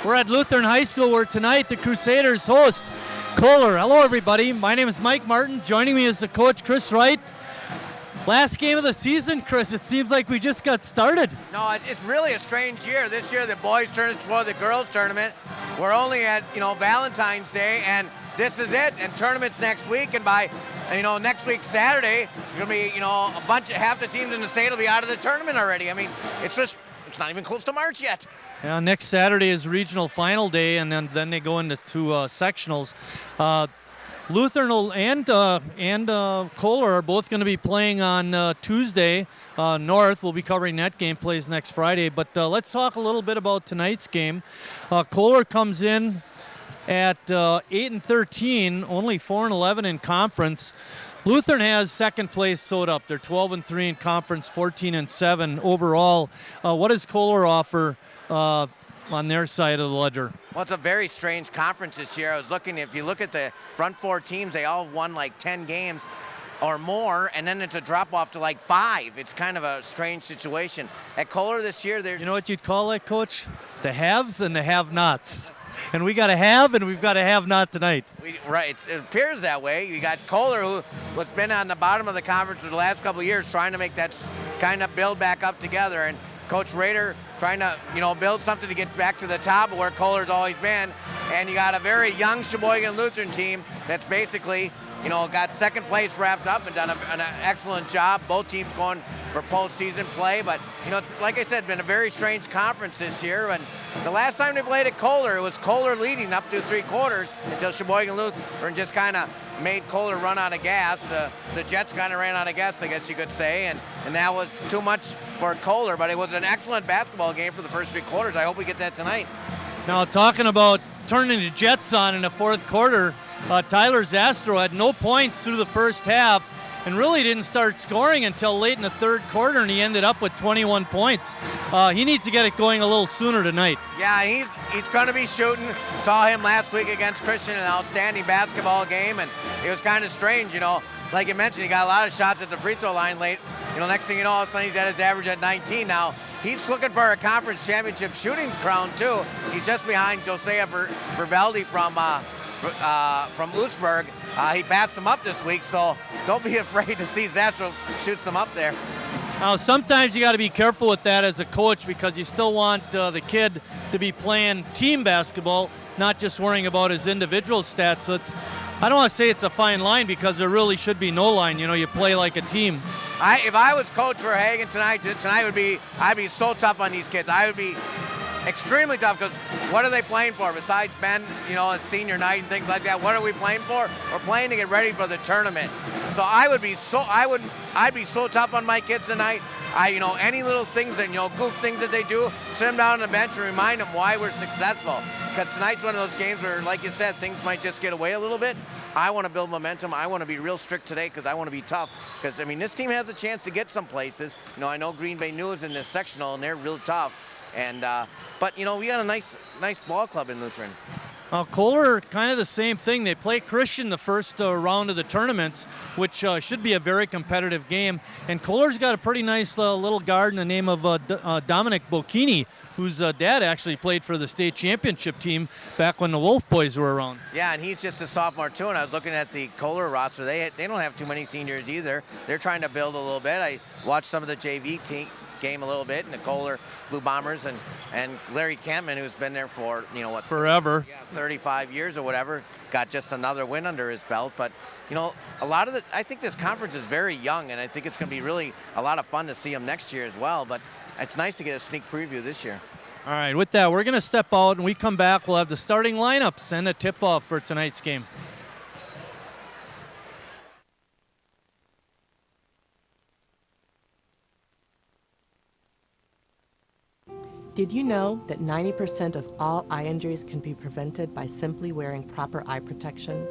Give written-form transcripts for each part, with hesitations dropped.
We're at Lutheran High School where tonight the Crusaders host Kohler. Hello everybody, my name is Mike Martin. Joining me is the coach Chris Wright. Last game of the season, Chris, it seems like we just got started. No, it's really a strange year. This year the boys tournament is for the girls tournament. We're only at, Valentine's Day, and this is it. And tournament's next week, and by next week Saturday, there's gonna be, half the teams in the state will be out of the tournament already. I mean, it's not even close to March yet. Yeah, next Saturday is regional final day, and then they go into sectionals. Lutheran and Kohler are both going to be playing on Tuesday. North will be covering that game, plays next Friday. But let's talk a little bit about tonight's game. Kohler comes in at 8-13, only 4-11 in conference. Lutheran has second place sewed up. They're 12-3 in conference, 14-7 overall. What does Kohler offer on their side of the ledger? Well, it's a very strange conference this year. I was looking, if you look at the front four teams, they all won like 10 games or more, and then it's a drop off to like 5. It's kind of a strange situation. At Kohler this year, there's... You know what you'd call that, Coach? The haves and the have-nots. And we got a have and we've got a have-not tonight. Right, it appears that way. You got Kohler, who has been on the bottom of the conference for the last couple of years, trying to make that kind of build back up together, and Coach Rader trying to, build something to get back to the top of where Kohler's always been. And you got a very young Sheboygan Lutheran team that's basically, got second place wrapped up and done an excellent job. Both teams going for postseason play. But, like I said, it's been a very strange conference this year. And the last time they played at Kohler, it was Kohler leading up to 3 quarters until Sheboygan Lutheran just kind of made Kohler run out of gas. The Jets kind of ran out of gas, I guess you could say, and that was too much for Kohler, but it was an excellent basketball game for the first 3 quarters. I hope we get that tonight. Now, talking about turning the Jets on in the fourth quarter, Tyler Zastro had no points through the first half and really didn't start scoring until late in the third quarter, and he ended up with 21 points. He needs to get it going a little sooner tonight. Yeah, he's going to be shooting. Saw him last week against Christian, an outstanding basketball game, and it was kind of strange, Like you mentioned, he got a lot of shots at the free throw line late. Next thing you know, all of a sudden he's at his average at 19 now. He's looking for a conference championship shooting crown, too. He's just behind Josiah Vervaldi from Oostburg. He passed him up this week, so don't be afraid to see Zastro shoot some up there. Now, sometimes you got to be careful with that as a coach because you still want the kid to be playing team basketball, not just worrying about his individual stats. So I don't want to say it's a fine line because there really should be no line. You play like a team. If I was coach for Hagen tonight I'd be so tough on these kids. I would be extremely tough because what are they playing for besides Ben, a senior night and things like that? What are we playing for? We're playing to get ready for the tournament. So I'd be so tough on my kids tonight. Any little things and goof things that they do, sit them down on the bench and remind them why we're successful. Because tonight's one of those games where, like you said, things might just get away a little bit. I want to build momentum. I want to be real strict today because I want to be tough. Because this team has a chance to get some places. I know Green Bay New is in this sectional and they're real tough. And but we got a nice ball club in Lutheran. Kohler, kind of the same thing. They play Christian the first round of the tournaments, which should be a very competitive game. And Kohler's got a pretty nice little guard in the name of Dominic Bocchini, whose dad actually played for the state championship team back when the Wolf Boys were around. Yeah, and he's just a sophomore too. And I was looking at the Kohler roster. They don't have too many seniors either. They're trying to build a little bit. I watched some of the JV game a little bit, and the Kohler Blue Bombers and Larry Campman, who's been there for forever, 35 years or whatever, got just another win under his belt. But I think this conference is very young, and I think it's going to be really a lot of fun to see them next year as well. But it's nice to get a sneak preview this year. All right, with that, we're going to step out, and we come back. We'll have the starting lineups and a tip-off for tonight's game. Did you know that 90% of all eye injuries can be prevented by simply wearing proper eye protection?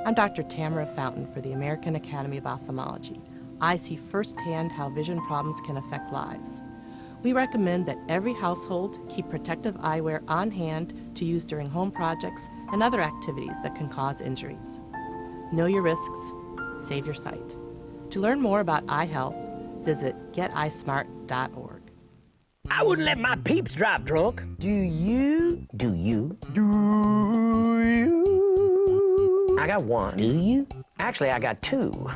I'm Dr. Tamara Fountain for the American Academy of Ophthalmology. I see firsthand how vision problems can affect lives. We recommend that every household keep protective eyewear on hand to use during home projects and other activities that can cause injuries. Know your risks, save your sight. To learn more about eye health, visit geteyesmart.org. I wouldn't let my peeps drive drunk. Do you? Do you? Do you? I got one. Do you? Actually, I got two.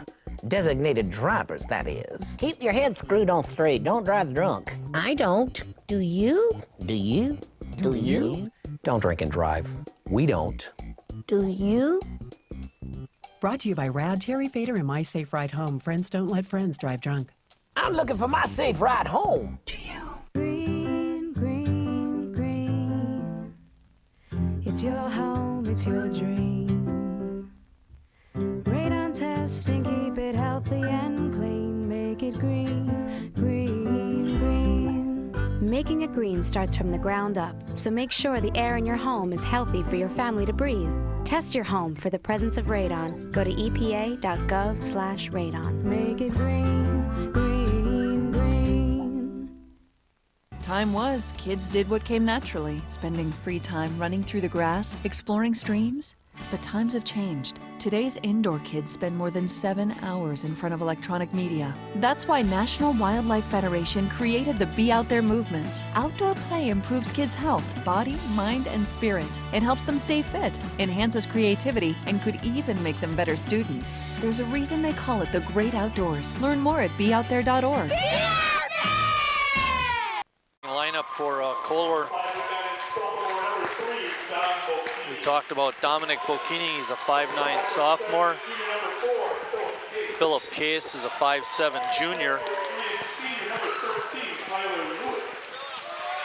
Designated drivers, that is. Keep your head screwed on straight. Don't drive drunk. I don't. Do you? Do you? Do you? Don't drink and drive. We don't. Do you? Brought to you by Rad, Terry Fader, and My Safe Ride Home. Friends don't let friends drive drunk. I'm looking for my safe ride home. Do you? Green, green, green. It's your home, it's your dream. Radon testing, keep it healthy and clean. Make it green, green, green. Making it green starts from the ground up, so make sure the air in your home is healthy for your family to breathe. Test your home for the presence of radon. Go to epa.gov/radon. Make it green, green, green. Time was, kids did what came naturally, spending free time running through the grass, exploring streams. But times have changed. Today's indoor kids spend more than 7 hours in front of electronic media. That's why National Wildlife Federation created the Be Out There movement. Outdoor play improves kids' health, body, mind, and spirit. It helps them stay fit, enhances creativity, and could even make them better students. There's a reason they call it the great outdoors. Learn more at beoutthere.org. Lineup for Kohler. We talked about Dominic Bocchini, he's a 5'9" sophomore. Philip Case is a 5'7" junior.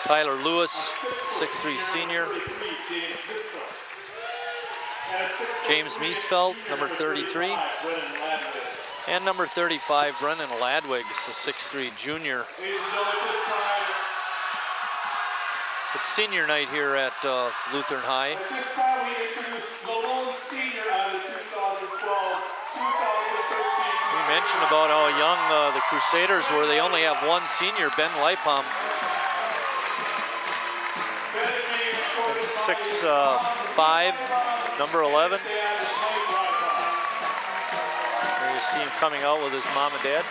Tyler Lewis, 6'3" senior. James Miesfeld, number 33. And number 35, Brennan Ladwig, a 6'3" junior. It's senior night here at Lutheran High. At this time, we introduce the lone senior out of the 2012-2013. We mentioned about how young the Crusaders were. They only have one senior, Ben Leipom. 6'5", number 11. There you see him coming out with his mom and dad.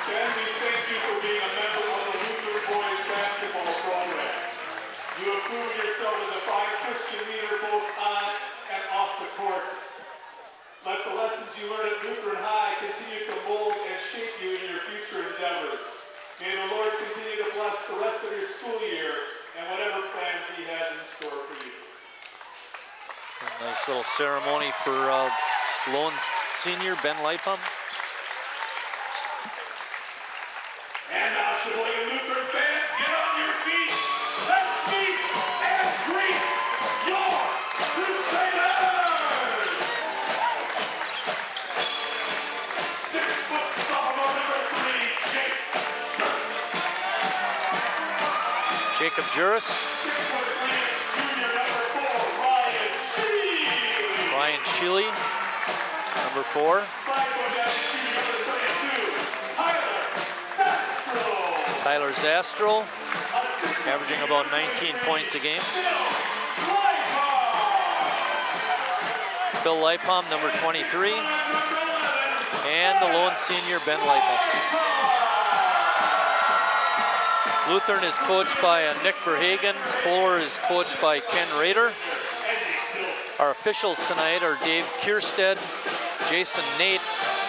Ben, we thank you for being a member of the Lutheran boys basketball program. You have proven yourself as a fine Christian leader both on and off the court. Let the lessons you learned at Lutheran High continue to mold and shape you in your future endeavors. May the Lord continue to bless the rest of your school year and whatever plans He has in store for you. A nice little ceremony for lone senior Ben Leipom. And now, Sheboygan Lutheran fans, get on your feet. Let's meet and greet your Crusaders! 6-foot sophomore number 3, Jacob Juris. 6'3" junior number 4, Ryan Ryan Sheely, Sheely. number 4. 5'1" junior number 32, Tyler Zastrel, averaging about 19 points a game. Phil Leipom, number 23. And the lone senior, Ben Leipom. Lutheran is coached by Nick Verhagen. Kohler is coached by Ken Rader. Our officials tonight are Dave Kierstead, Jason Nate,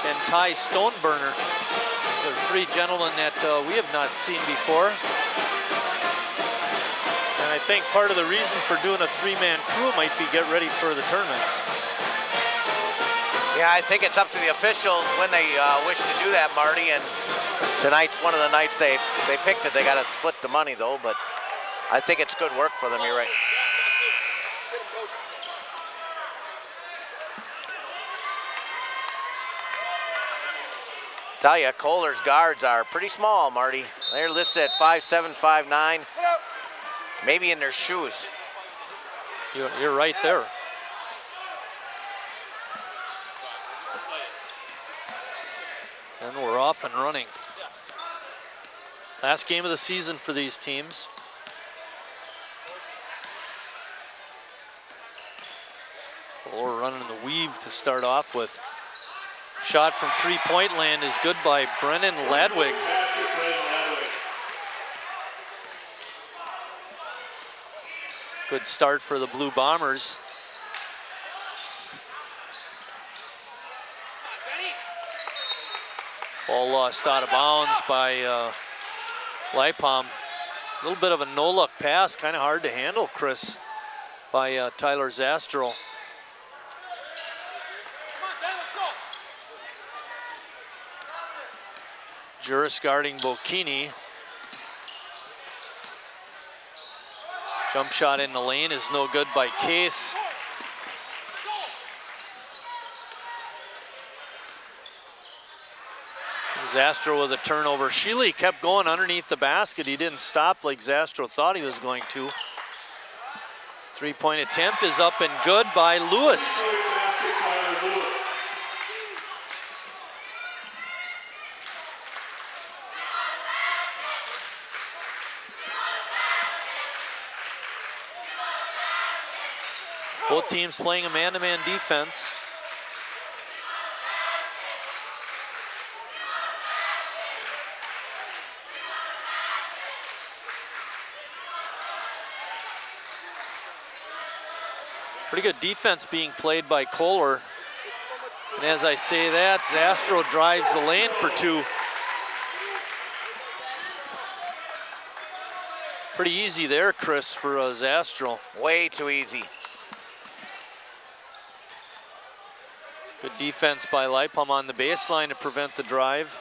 and Ty Stoneburner. They're 3 gentlemen that we have not seen before. And I think part of the reason for doing a 3-man crew might be get ready for the tournaments. Yeah, I think it's up to the officials when they wish to do that, Marty. And tonight's one of the nights they picked it. They got to split the money, though. But I think it's good work for them. You're right. Tell you, Kohler's guards are pretty small, Marty. They're listed at 5'7", 5'9". Maybe in their shoes. You're right there. And we're off and running. Last game of the season for these teams. We're running the weave to start off with. Shot from three-point land is good by Brennan Ladwig. Good start for the Blue Bombers. Ball lost out of bounds by Lipom. A little bit of a no-look pass, kind of hard to handle, Chris, by Tyler Zastro. Juris guarding Bocchini. Jump shot in the lane is no good by Case. Zastro with a turnover. Sheely kept going underneath the basket. He didn't stop like Zastro thought he was going to. Three-point attempt is up and good by Lewis. Both teams playing a man-to-man defense. Pretty good defense being played by Kohler. And as I say that, Zastro drives the lane for two. Pretty easy there, Chris, for Zastro. Way too easy. Good defense by Lipom on the baseline to prevent the drive.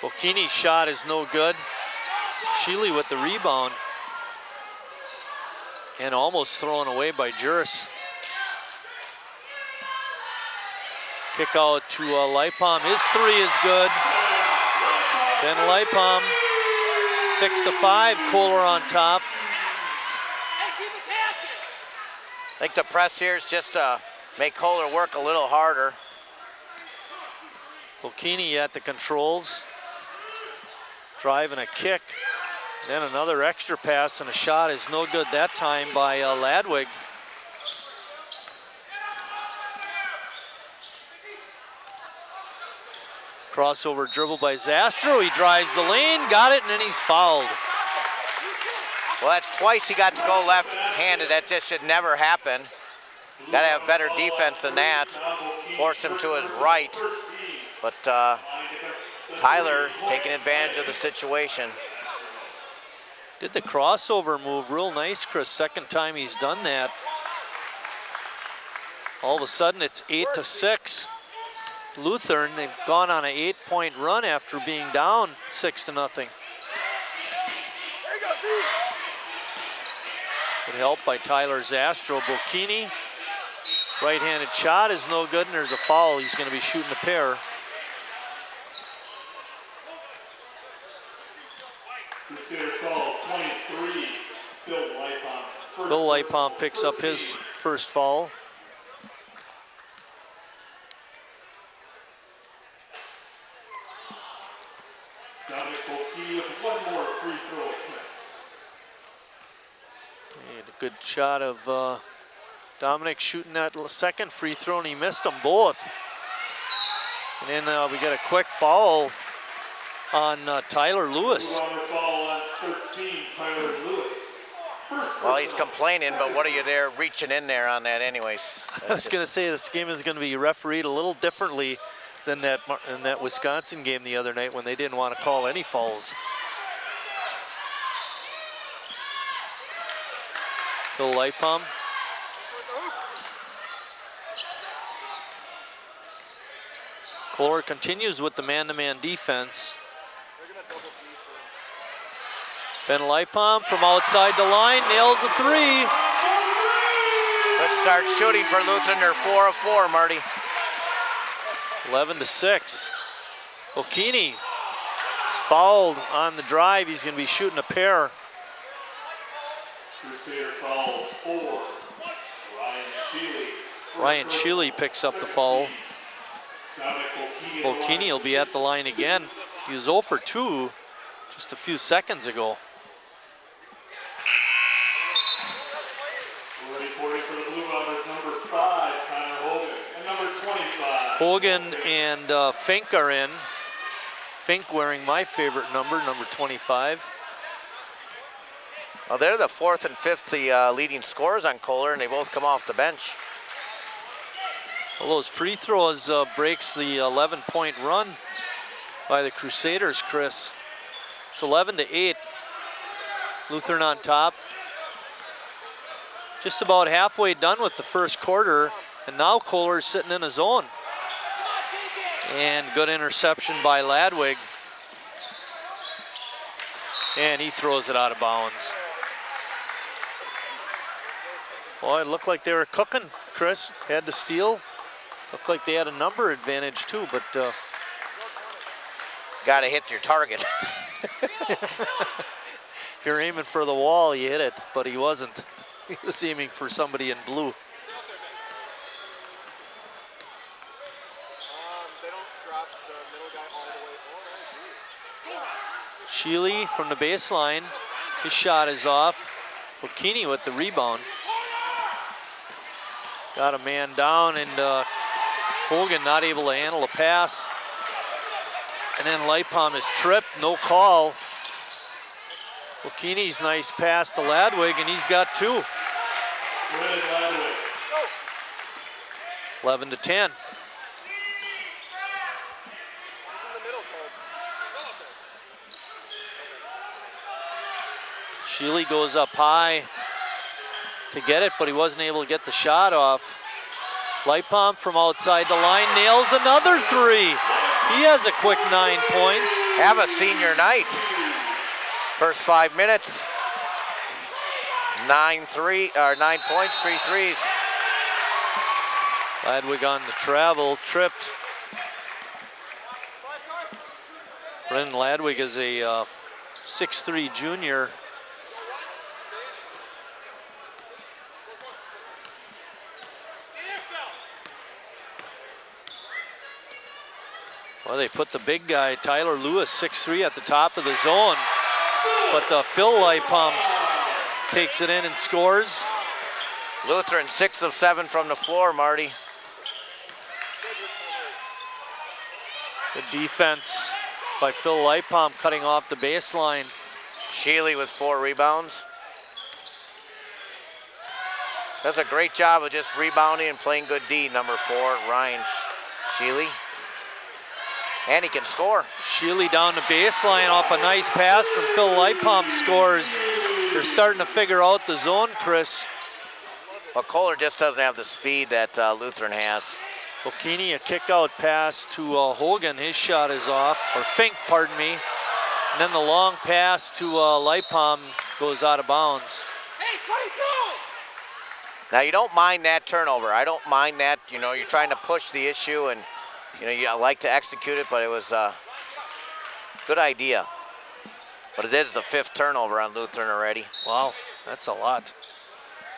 Bocchini's shot is no good. Sheely with the rebound. And almost thrown away by Juris. Kick out to Lipom. His three is good. Then Lipom, 6-5, Kohler on top. I think the press here is just to make Kohler work a little harder. Bocchini at the controls. Drive and a kick. Then another extra pass and a shot is no good that time by Ladwig. Crossover dribble by Zastro. He drives the lane, got it, and then he's fouled. Well, that's twice he got to go left-handed. That just should never happen. Got to have better defense than that. Force him to his right. But Tyler taking advantage of the situation. Did the crossover move real nice, Chris. Second time he's done that. All of a sudden it's 8-6. Lutheran, they've gone on an 8-point run after being down 6-0. Good help by Tyler Zastro. Bocchini, right-handed shot is no good, and there's a foul. He's going to be shooting a pair. Consider foul 23, Phil Lipom. Phil Lipom picks up his first foul. Dominic Bocchini with one more free throw attempt. And a good shot of Dominic shooting that second free throw, and he missed them both. And then we got a quick foul on Tyler Lewis. Foul on 13, Tyler Lewis. Well, he's complaining, but what are you there reaching in there on that anyways? I was going to say this game is going to be refereed a little differently than that Wisconsin game the other night when they didn't want to call any fouls. Phil Lipom. Kohler continues with the man-to-man defense. Ben Lipom from outside the line, nails a three. Let's start shooting for Lutheran. They're 4 of 4, Marty. 11-6. Bocchini is fouled on the drive. He's going to be shooting a pair. Crusader foul 4. Ryan Sheely picks up the foul. Bocchini will be at the line again. He was 0 for 2 just a few seconds ago. Hogan and Fink are in. Fink wearing my favorite number, number 25. Well, they're the 4th and 5th leading scorers on Kohler, and they both come off the bench. Well, those free throws breaks the 11-point run by the Crusaders, Chris. It's 11-8. Lutheran on top. Just about halfway done with the first quarter, and now Kohler's sitting in his zone. And good interception by Ladwig. And he throws it out of bounds. Well, it looked like they were cooking, Chris. Had to steal. Looked like they had a number advantage too, but got to hit your target. If you're aiming for the wall, you hit it, but he wasn't. He was aiming for somebody in blue. They don't drop the middle guy all the way. Sheely from the baseline. His shot is off. Bocchini with the rebound. Got a man down, and Hogan not able to handle a pass. And then Lightpalm is tripped, no call. Bocchini's nice pass to Ladwig, and he's got 2. 11-10. Sheely goes up high to get it, but he wasn't able to get the shot off. Lightpalm from outside the line nails another 3. He has a quick 9 points. Have a senior night. First 5 minutes, 9 points, 3 threes. Ladwig on the travel, tripped. Brendan Ladwig is a 6'3" junior. Well, they put the big guy, Tyler Lewis, 6'3", at the top of the zone. But Phil Lightpalm takes it in and scores. Lutheran 6 of 7 from the floor, Marty. Good defense by Phil Lightpalm cutting off the baseline. Sheely with 4 rebounds. Does a great job of just rebounding and playing good D, number 4, Ryan Sheely. And he can score. Sheely down the baseline off a nice pass from Phil Lightpalm scores. They're starting to figure out the zone, Chris. Well, Kohler just doesn't have the speed that Lutheran has. Bocchini, a kick out pass to Hogan. His shot is off, or Fink, pardon me. And then the long pass to Lightpalm goes out of bounds. Now you don't mind that turnover. I don't mind that. You know, you're trying to push the issue, and you know, you like to execute it, but it was a good idea. But it is the 5th turnover on Lutheran already. Wow, that's a lot.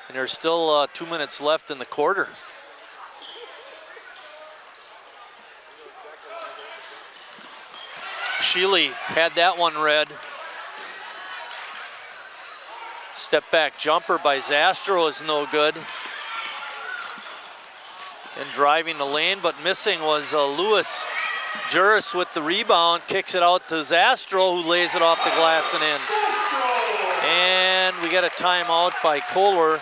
And there's still 2 minutes left in the quarter. Sheely had that one read. Step back jumper by Zastro is no good. And driving the lane, but missing was Lewis. Juris with the rebound, kicks it out to Zastro, who lays it off the glass and in. And we got a timeout by Kohler.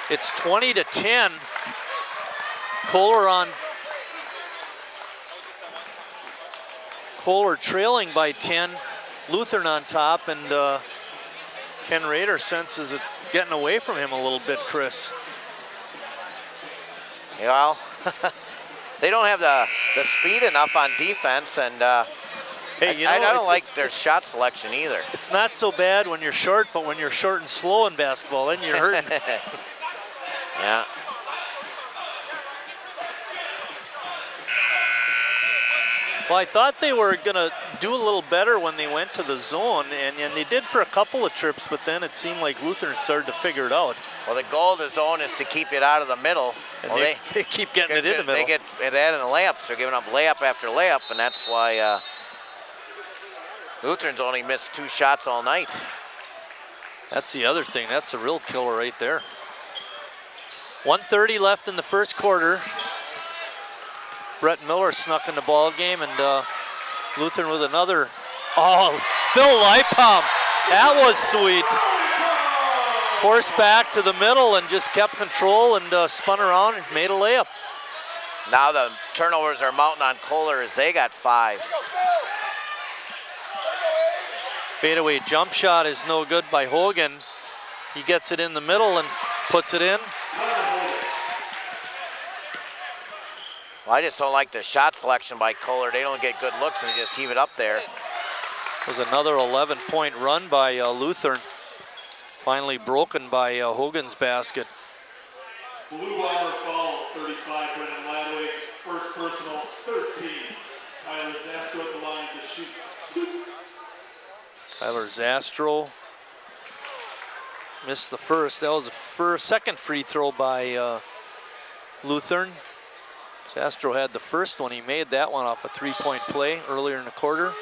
It's 20-10. Kohler trailing by 10. Lutheran on top, and Ken Rader senses it getting away from him a little bit, Chris. Well, they don't have the speed enough on defense, and hey, you know, I don't like their shot selection either. It's not so bad when you're short, but when you're short and slow in basketball, then you're hurting. Yeah. Well, I thought they were going to do a little better when they went to the zone, and they did for a couple of trips, but then it seemed like Lutheran started to figure it out. Well, the goal of the zone is to keep it out of the middle. And well, they keep getting it in the middle. They get that in the layups. They're giving up layup after layup, and that's why Lutheran's only missed 2 shots all night. That's the other thing. That's a real killer right there. 1:30 left in the first quarter. Brett Miller snuck in the ball game, and Lutheran with another. Oh, Phil Lipom. That was sweet. Forced back to the middle and just kept control and spun around and made a layup. Now the turnovers are mounting on Kohler as they got 5. Fadeaway jump shot is no good by Hogan. He gets it in the middle and puts it in. Well, I just don't like the shot selection by Kohler. They don't get good looks and they just heave it up there. Was another 11-point run by Lutheran. Finally broken by Hogan's basket. Blue Bomber foul, 35, Brendan Ladwig. First personal, 13. Tyler Zastro at the line to shoot 2. Tyler Zastro missed the first. That was the second free throw by Lutheran. Zastro had the first one. He made that one off a 3-point play earlier in the quarter.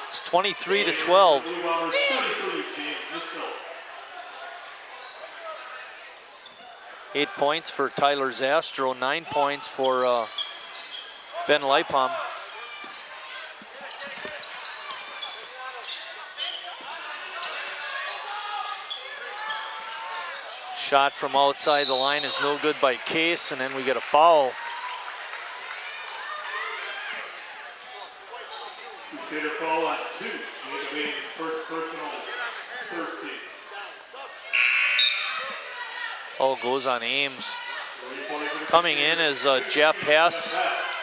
It's 23-12. Blue Bombers 33, James Mistel. 8 points for Tyler Zastro, 9 points for Ben Lipom. Shot from outside the line is no good by Case, and then we get a foul. Crusader foul on 2. Jacob Ames, first personal, 13. Foul goes on Ames. Coming in is Jeff Hess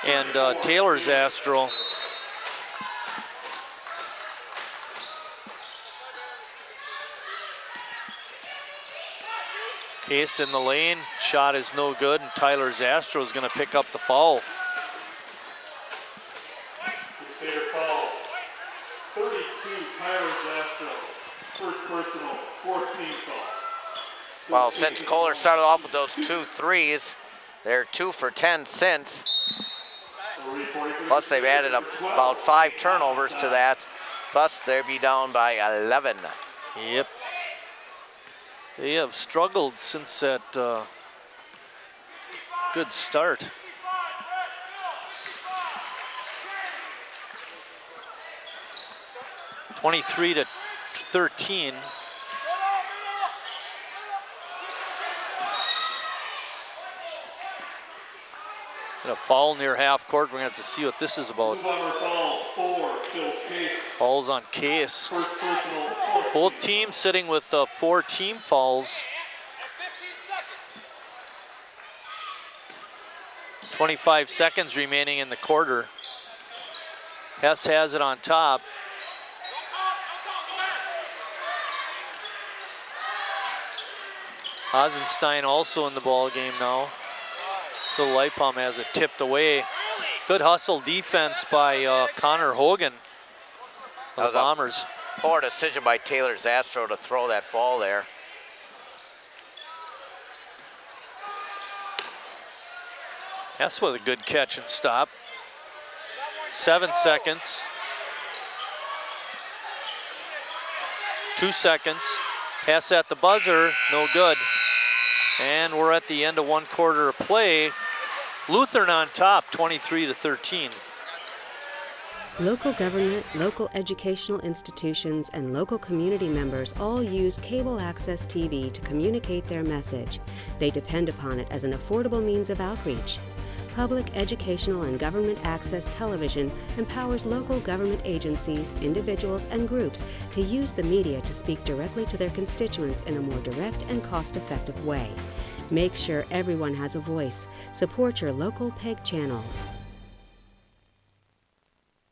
and Taylor Zastro. Case in the lane, shot is no good, and Tyler Zastro is going to pick up the foul. Crusader foul, 32, Tyler Zastro, first personal, 14 fouls. Well, since Kohler started off with those 2 threes, they're 2 for 10 since. Plus they've added up about 5 turnovers to that. Thus they'll be down by 11. Yep. They have struggled since that good start. (23-13). A foul near half court. We're gonna have to see what this is about. Fouls on Case. Both teams sitting with 4 team fouls. 25 seconds remaining in the quarter. Hess has it on top. Hasenstein also in the ball game now. Phil Lipom has it tipped away. Good hustle defense by Connor Hogan of the Bombers. Poor decision by Taylor Zastro to throw that ball there. Hess with a good catch and stop. 7 seconds. 2 seconds. Hess at the buzzer, no good. And we're at the end of 1 quarter of play. Lutheran on top, 23-13. Local government, local educational institutions, and local community members all use cable access TV to communicate their message. They depend upon it as an affordable means of outreach. Public educational and government access television empowers local government agencies, individuals, and groups to use the media to speak directly to their constituents in a more direct and cost-effective way. Make sure everyone has a voice. Support your local PEG channels.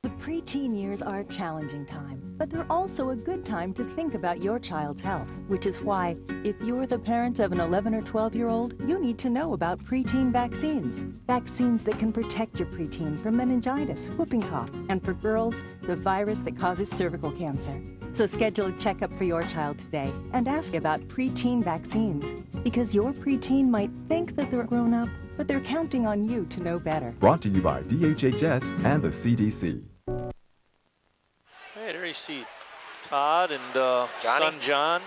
The preteen years are a challenging time, but they're also a good time to think about your child's health, which is why, if you're the parent of an 11 or 12-year-old, you need to know about preteen vaccines. Vaccines that can protect your preteen from meningitis, whooping cough, and for girls, the virus that causes cervical cancer. So schedule a checkup for your child today and ask about preteen vaccines, because your preteen might think that they're grown up, but they're counting on you to know better. Brought to you by DHHS and the CDC. Hey, there you see Todd and son John.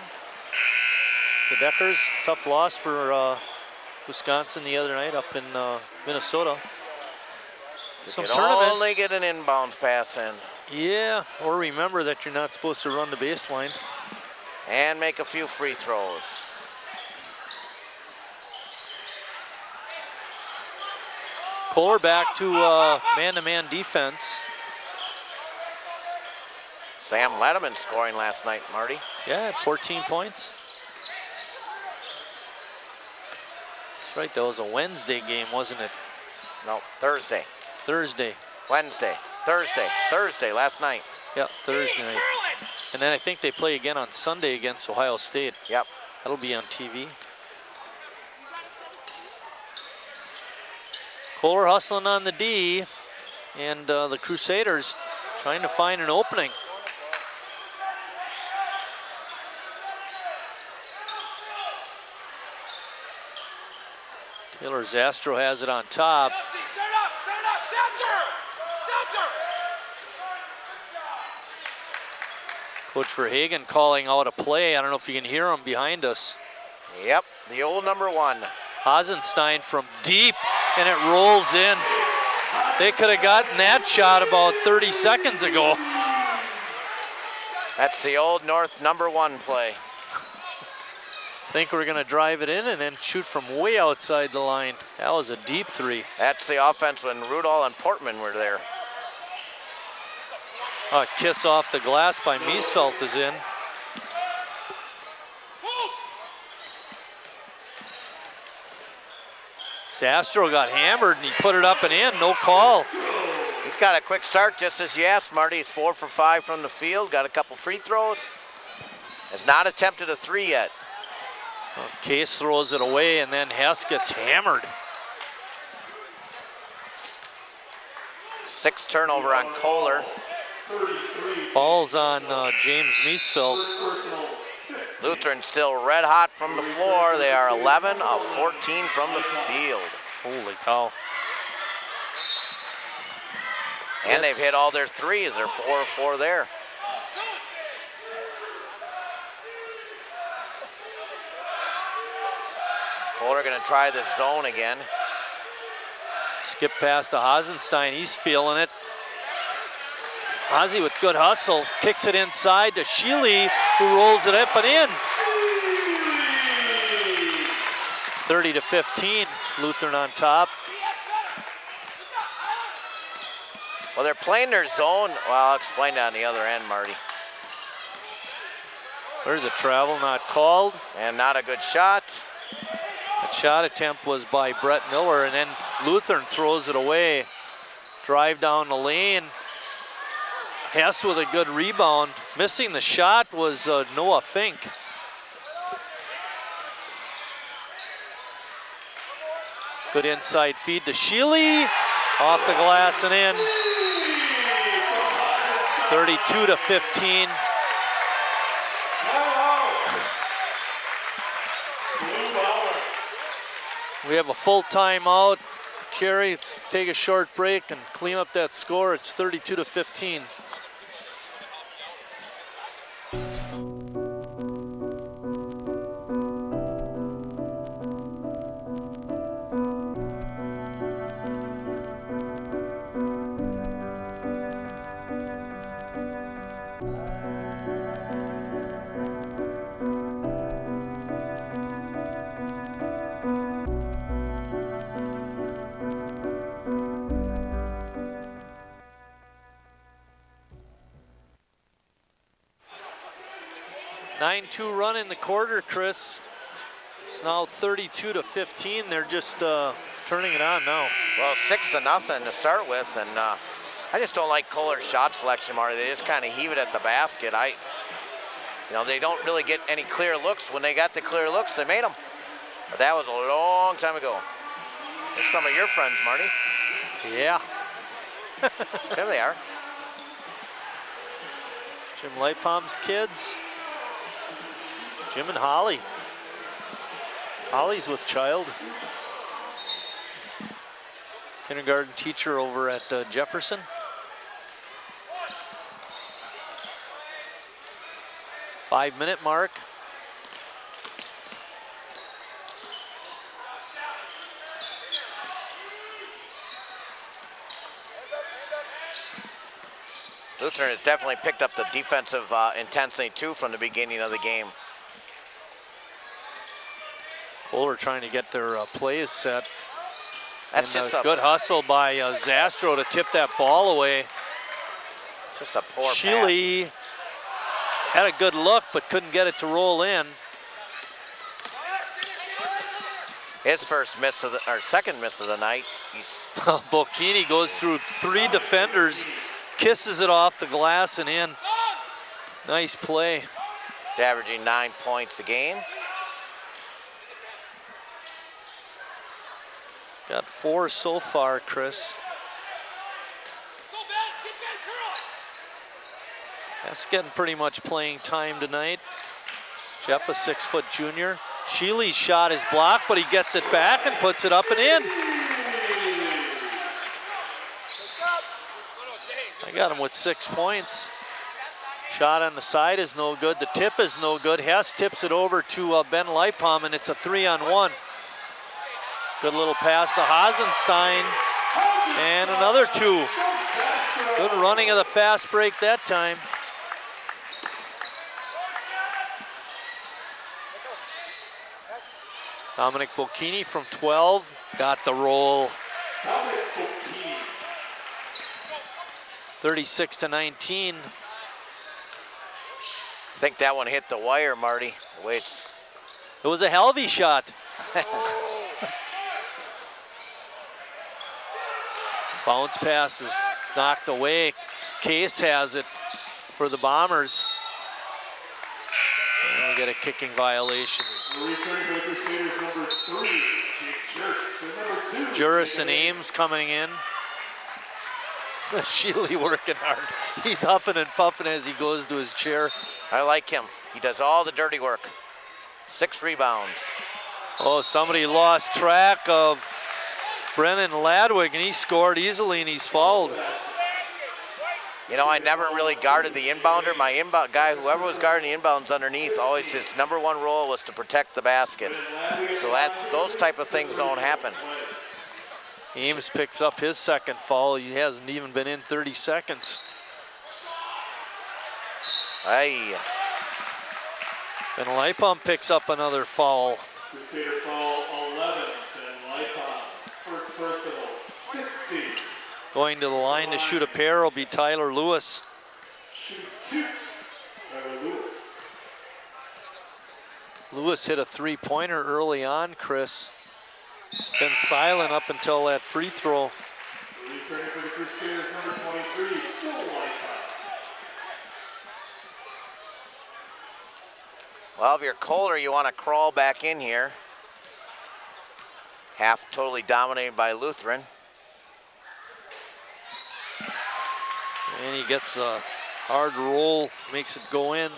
The Deckers, tough loss for Wisconsin the other night up in Minnesota. You can only get an inbounds pass in. Yeah, or remember that you're not supposed to run the baseline. And make a few free throws. Kohler back to man-to-man defense. Sam Letterman scoring last night, Marty. Yeah, at 14 points. That's right, that was a Wednesday game, wasn't it? No, Thursday. Thursday. Wednesday, Thursday, last night. Yeah, Thursday night. And then I think they play again on Sunday against Ohio State. Yep. That'll be on TV. Kohler hustling on the D, and the Crusaders trying to find an opening. Taylor Zastro has it on top. Coach Verhagen calling out a play. I don't know if you can hear him behind us. Yep, the old number 1. Hasenstein from deep, and it rolls in. They could have gotten that shot about 30 seconds ago. That's the old North number 1 play. Think we're gonna drive it in and then shoot from way outside the line. That was a deep 3. That's the offense when Rudall and Portman were there. A kiss off the glass by Miesfeld is in. Zastro got hammered and he put it up and in, no call. He's got a quick start, just as you asked, Marty. He's 4 for 5 from the field, got a couple free throws. Has not attempted a 3 yet. Well, Case throws it away and then Hess gets hammered. 6 turnover on Kohler. Falls on James Miesfeld. Lutheran still red hot from the floor. They are 11 of 14 from the field. Holy cow. And they've hit all their threes. They're 4 of 4 there. Kohler gonna try the zone again. Skip pass to Hasenstein, he's feeling it. Ozzy with good hustle, kicks it inside to Sheely, who rolls it up and in. 30 to 15, Lutheran on top. Well, they're playing their zone. Well, I'll explain that on the other end, Marty. There's a travel not called. And not a good shot. That shot attempt was by Brett Miller, and then Lutheran throws it away. Drive down the lane. Hess with a good rebound. Missing the shot was Noah Fink. Good inside feed to Sheely. Off the glass and in. 32 to 15. We have a full timeout. Carey, let's take a short break and clean up that score. It's 32 to 15. Two run in the quarter, Chris. It's now 32 to 15. They're just turning it on now. Well, 6-0 to start with, and I just don't like Kohler's shot selection, Marty. They just kind of heave it at the basket. They don't really get any clear looks. When they got the clear looks, they made them. But that was a long time ago. There's some of your friends, Marty. Yeah. There they are. Jim Lightpalm's kids. Jim and Holly. Holly's with child. Kindergarten teacher over at Jefferson. Five-minute mark. Lutheran has definitely picked up the defensive intensity too from the beginning of the game. Kohler trying to get their plays set. That's and just a a good hustle by Zastro to tip that ball away. Just a poor Sheely had a good look, but couldn't get it to roll in. His first miss of the, or second miss of the night. Bocchini goes through 3 defenders, kisses it off the glass and in. Nice play. He's averaging 9 points a game. He's got 4 so far, Chris. That's getting pretty much playing time tonight. Jeff, a 6-foot junior. Sheely's shot is blocked, but he gets it back and puts it up and in. I got him with 6 points. Shot on the side is no good. The tip is no good. Hess tips it over to Ben Leipom, and it's a 3-on-1. Good little pass to Hasenstein, and another 2. Good running of the fast break that time. Dominic Bocchini from 12, got the roll. 36-19. I think that one hit the wire, Marty. Wait. It was a Helvey shot. Bounce pass is knocked away. Case has it for the Bombers. And we get a kicking violation. Juris and Ames coming in. Sheely working hard. He's huffing and puffing as he goes to his chair. I like him. He does all the dirty work. 6 rebounds. Oh, somebody lost track of Brennan Ladwig, and he scored easily, and he's fouled. You know, I never really guarded the inbounder. My inbound guy, whoever was guarding the inbounds underneath, always his #1 role was to protect the basket. So those type of things don't happen. Ames picks up his second foul. He hasn't even been in 30 seconds. Aye. And Leipom picks up another foul. Crusader foul 11, Ben Leipom, first personal, 60. Going to the line to shoot a pair will be Tyler Lewis. Shoot 2, Tyler Lewis. Lewis hit a 3-pointer early on, Chris. He's been silent up until that free throw. Returning for the Crusaders, number 23, Phil Leipom. Well, if you're Kohler, you want to crawl back in here. Half totally dominated by Lutheran. And he gets a hard roll, makes it go in.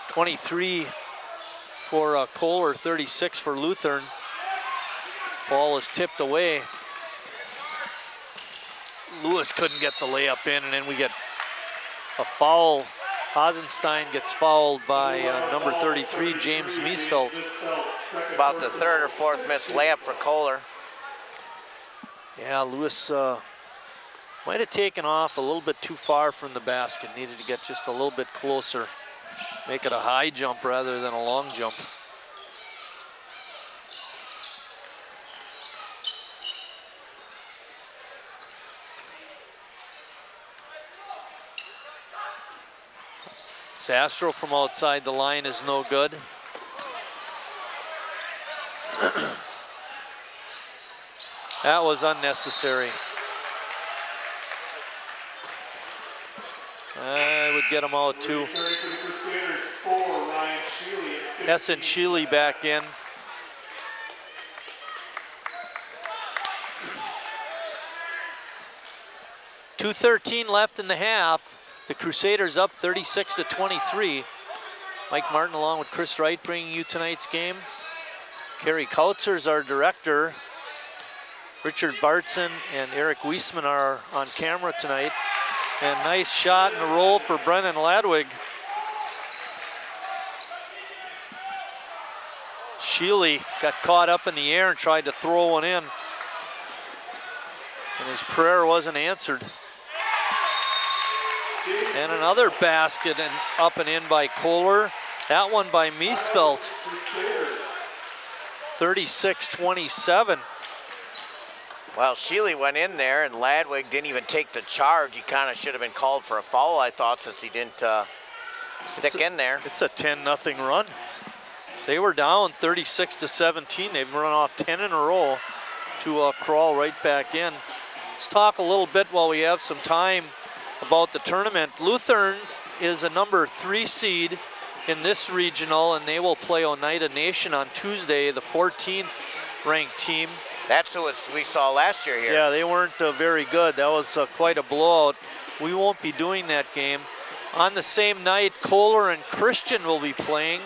.23 for Kohler, 36 for Lutheran. Ball is tipped away. Lewis couldn't get the layup in, and then we get a foul. Hasenstein gets fouled by number 33, James Miesfeld. About the 3rd or 4th missed layup for Kohler. Yeah, Lewis might have taken off a little bit too far from the basket. Needed to get just a little bit closer. Make it a high jump rather than a long jump. Zastro from outside the line is no good. That was unnecessary. I would get him out too. Hess and Sheely back in. .213 left in the half. The Crusaders up 36-23. Mike Martin along with Chris Wright bringing you tonight's game. Kerry Kautzer's our director. Richard Bartson and Eric Wiesman are on camera tonight. And nice shot and a roll for Brennan Ladwig. Sheely got caught up in the air and tried to throw one in. And his prayer wasn't answered. And another basket and up and in by Kohler. That one by Miesfeld. 36-27. Well, Sheely went in there, and Ladwig didn't even take the charge. He kind of should have been called for a foul, I thought, since he didn't stick in there. It's a 10-0 run. They were down 36-17. They've run off 10 in a row to crawl right back in. Let's talk a little bit while we have some time about the tournament. Lutheran is a number 3 seed in this regional, and they will play Oneida Nation on Tuesday, the 14th ranked team. That's who we saw last year here. Yeah, they weren't very good. That was quite a blowout. We won't be doing that game. On the same night, Kohler and Christian will be playing.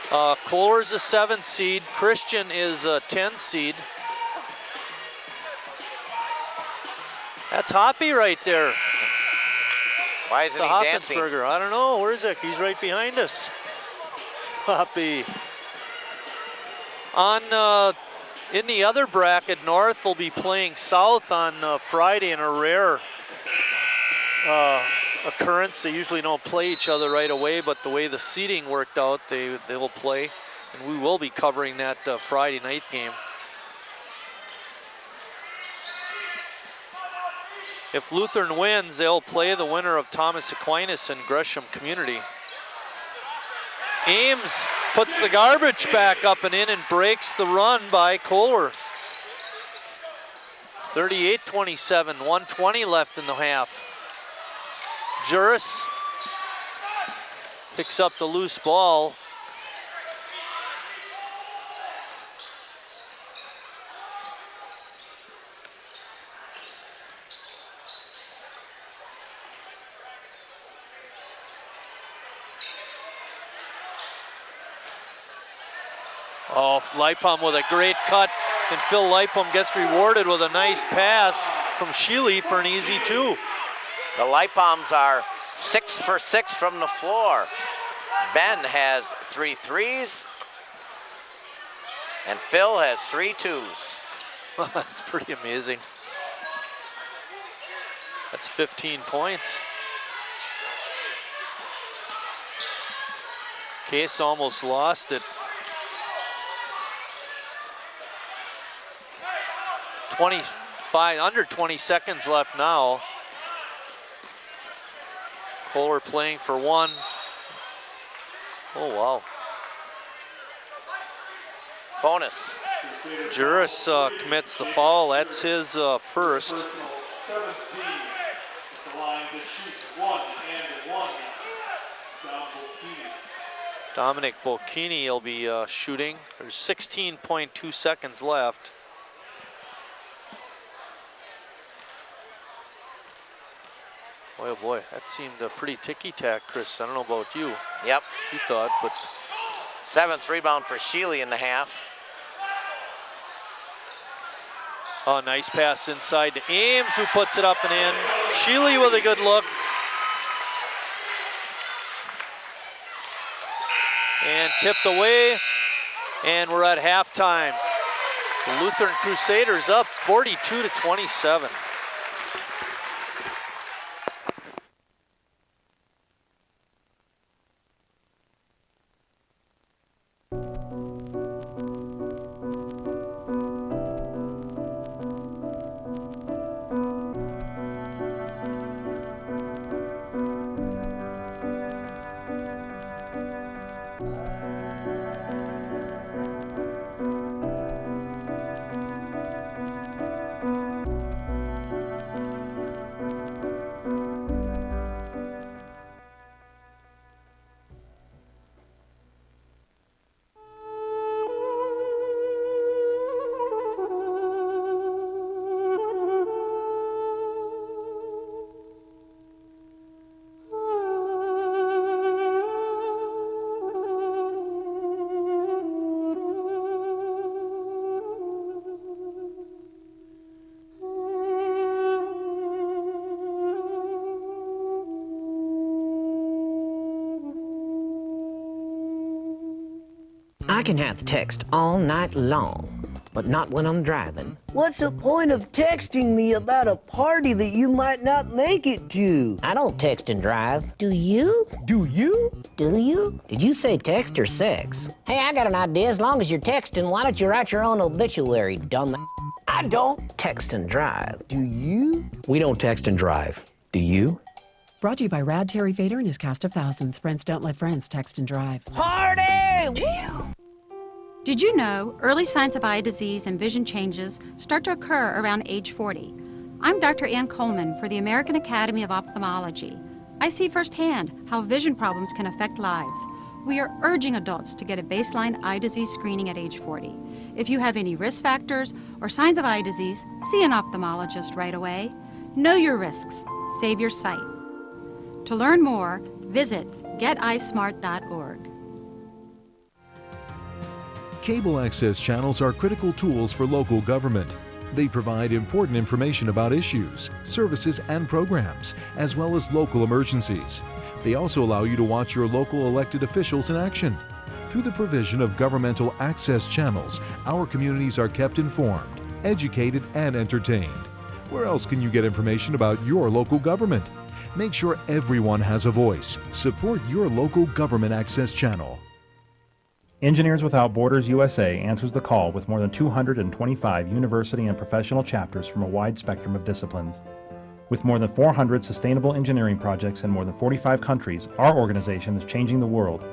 Kohler's a 7 seed. Christian is a 10 seed. That's Hoppy right there. Why isn't he dancing? I don't know. Where is it? He's right behind us. Hoppy. In the other bracket, North will be playing South on Friday in a rare occurrence. They usually don't play each other right away, but the way the seeding worked out, they will play. And we will be covering that Friday night game. If Lutheran wins, they'll play the winner of Thomas Aquinas and Gresham Community. Ames puts the garbage back up and in and breaks the run by Kohler. 38-27, 1:20 left in the half. Juris picks up the loose ball. Oh, Lipum with a great cut, and Phil Lipum gets rewarded with a nice pass from Sheely for an easy 2. The Lipums are 6 for 6 from the floor. Ben has 3 threes, and Phil has 3 twos. That's pretty amazing. That's 15 points. Case almost lost it. under 20 seconds left now. Kohler playing for 1. Oh, wow. Bonus. Juris commits the foul. That's his first. 17, the line to shoot 1 and 1. Dominic Bocchini will be shooting. There's 16.2 seconds left. Boy, oh boy, that seemed a pretty ticky-tack, Chris. I don't know about you. Yep. You thought, but 7th rebound for Sheely in the half. Oh, nice pass inside to Ames, who puts it up and in. Sheely with a good look. And tipped away, and we're at halftime. The Lutheran Crusaders up 42-27. I can have text all night long, but not when I'm driving. What's the point of texting me about a party that you might not make it to? I don't text and drive. Do you? Do you? Do you? Did you say text or sex? Hey, I got an idea. As long as you're texting, why don't you write your own obituary, dumb? I don't text and drive. Do you? We don't text and drive. Do you? Brought to you by Rad Terry Fader and his cast of thousands. Friends don't let friends text and drive. Party! Did you know early signs of eye disease and vision changes start to occur around age 40? I'm Dr. Ann Coleman for the American Academy of Ophthalmology. I see firsthand how vision problems can affect lives. We are urging adults to get a baseline eye disease screening at age 40. If you have any risk factors or signs of eye disease, see an ophthalmologist right away. Know your risks. Save your sight. To learn more, visit geteyesmart.org. Cable access channels are critical tools for local government. They provide important information about issues, services, and programs, as well as local emergencies. They also allow you to watch your local elected officials in action. Through the provision of governmental access channels, our communities are kept informed, educated, and entertained. Where else can you get information about your local government? Make sure everyone has a voice. Support your local government access channel. Engineers Without Borders USA answers the call with more than 225 university and professional chapters from a wide spectrum of disciplines. With more than 400 sustainable engineering projects in more than 45 countries, our organization is changing the world.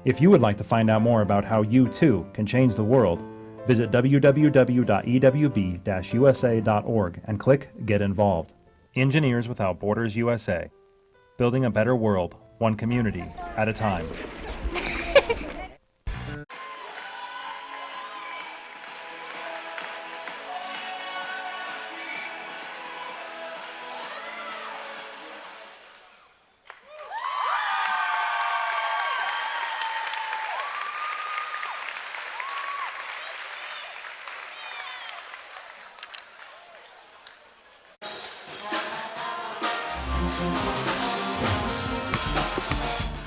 If you would like to find out more about how you, too, can change the world, visit www.ewb-usa.org and click Get Involved. Engineers Without Borders USA. Building a better world, one community at a time.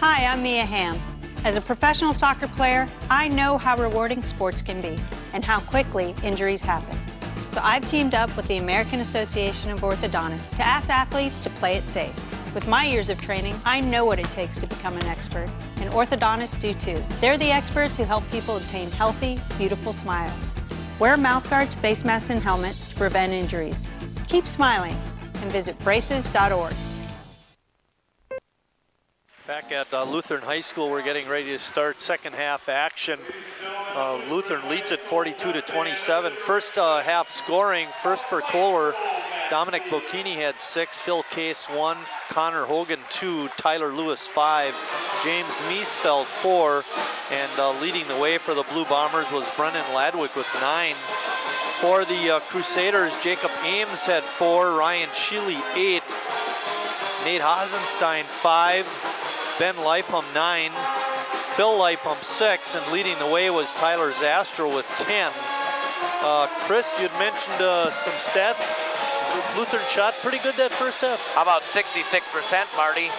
Hi, I'm Mia Hamm. As a professional soccer player, I know how rewarding sports can be and how quickly injuries happen. So I've teamed up with the American Association of Orthodontists to ask athletes to play it safe. With my years of training, I know what it takes to become an expert, and orthodontists do too. They're the experts who help people obtain healthy, beautiful smiles. Wear mouthguards, face masks, and helmets to prevent injuries. Keep smiling and visit braces.org. Back at Lutheran High School, we're getting ready to start second half action. Lutheran leads at 42-27. First half scoring, first for Kohler, Dominic Bocchini had 6, Phil Case 1, Connor Hogan 2, Tyler Lewis 5, James Miesfeld 4, and leading the way for the Blue Bombers was Brennan Ladwick with 9. For the Crusaders, Jacob Ames had 4, Ryan Sheely 8, Nate Hasenstein 5, Ben Leipham 9, Phil Leipham 6, and leading the way was Tyler Zastro with 10. Chris, you'd mentioned some stats. Lutheran shot pretty good that first half. How about 66%, Marty?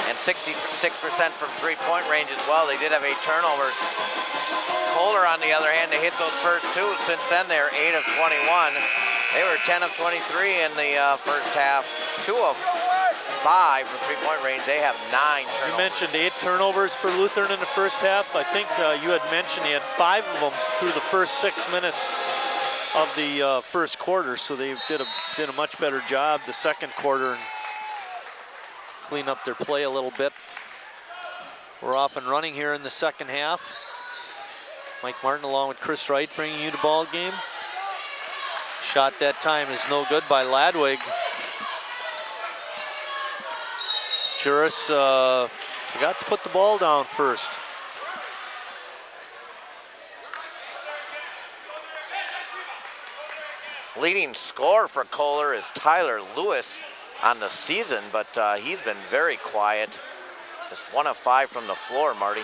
And 66% from three-point range as well. They did have 8 turnovers. Kohler, on the other hand, they hit those first 2. Since then, they're 8 of 21. They were 10 of 23 in the first half. 2 of 5 from three-point range. They have 9 turnovers. You mentioned 8 turnovers for Lutheran in the first half. I think you had mentioned he had 5 of them through the first 6 minutes of the first quarter, so they did a much better job the second quarter and clean up their play a little bit. We're off and running here in the second half. Mike Martin along with Chris Wright bringing you the ball game. Shot that time is no good by Ladwig. Juris forgot to put the ball down first. Leading scorer for Kohler is Tyler Lewis on the season, but he's been very quiet. Just 1 of 5 from the floor, Marty.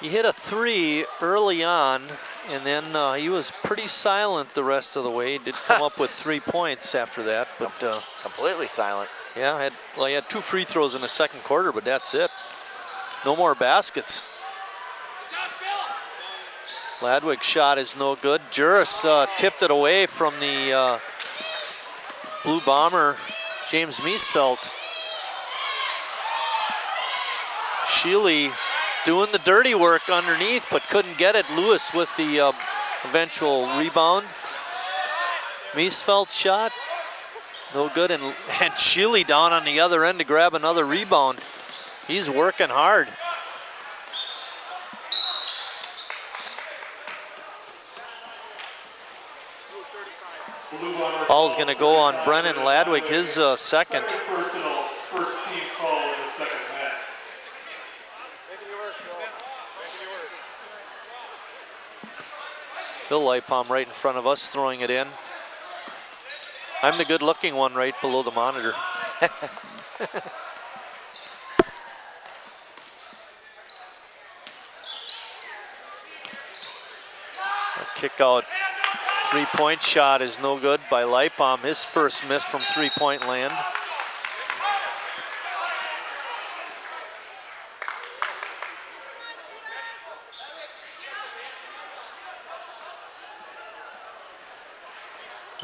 He hit a 3 early on, and then he was pretty silent the rest of the way. He did come up with 3 points after that, but completely silent. Yeah, he had 2 free throws in the second quarter, but that's it. No more baskets. Ladwig's shot is no good. Juris tipped it away from the Blue Bomber, James Miesfeld. Sheely doing the dirty work underneath, but couldn't get it. Lewis with the eventual rebound. Miesfeld's shot, no good, and Sheely down on the other end to grab another rebound. He's working hard. Ball's going to go on Brennan Ladwig, his second. Personal, first team call in the second half. Phil Lipom right in front of us throwing it in. I'm the good-looking one right below the monitor. A kick out. Three-point shot is no good by Lipom. His first miss from three-point land.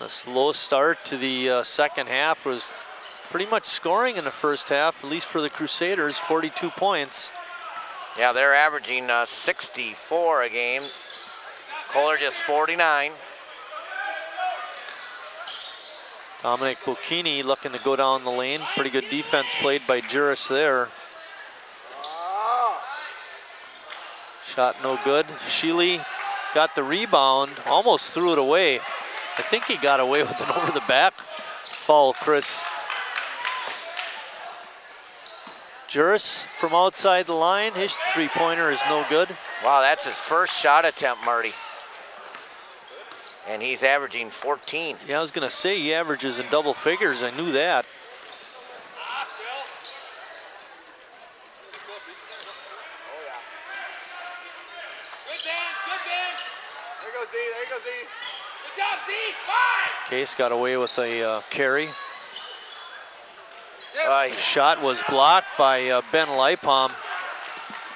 A slow start to the second half was pretty much scoring in the first half, at least for the Crusaders, 42 points. Yeah, they're averaging 64 a game. Kohler just 49. Dominic Bocchini looking to go down the lane. Pretty good defense played by Juris there. Shot no good. Sheely got the rebound, almost threw it away. I think he got away with an over the back foul, Chris. Juris from outside the line, his three-pointer is no good. Wow, that's his first shot attempt, Marty. And he's averaging 14. Yeah, I was gonna say he averages in double figures, I knew that. Case got away with a carry. Shot was blocked by Ben Lipom,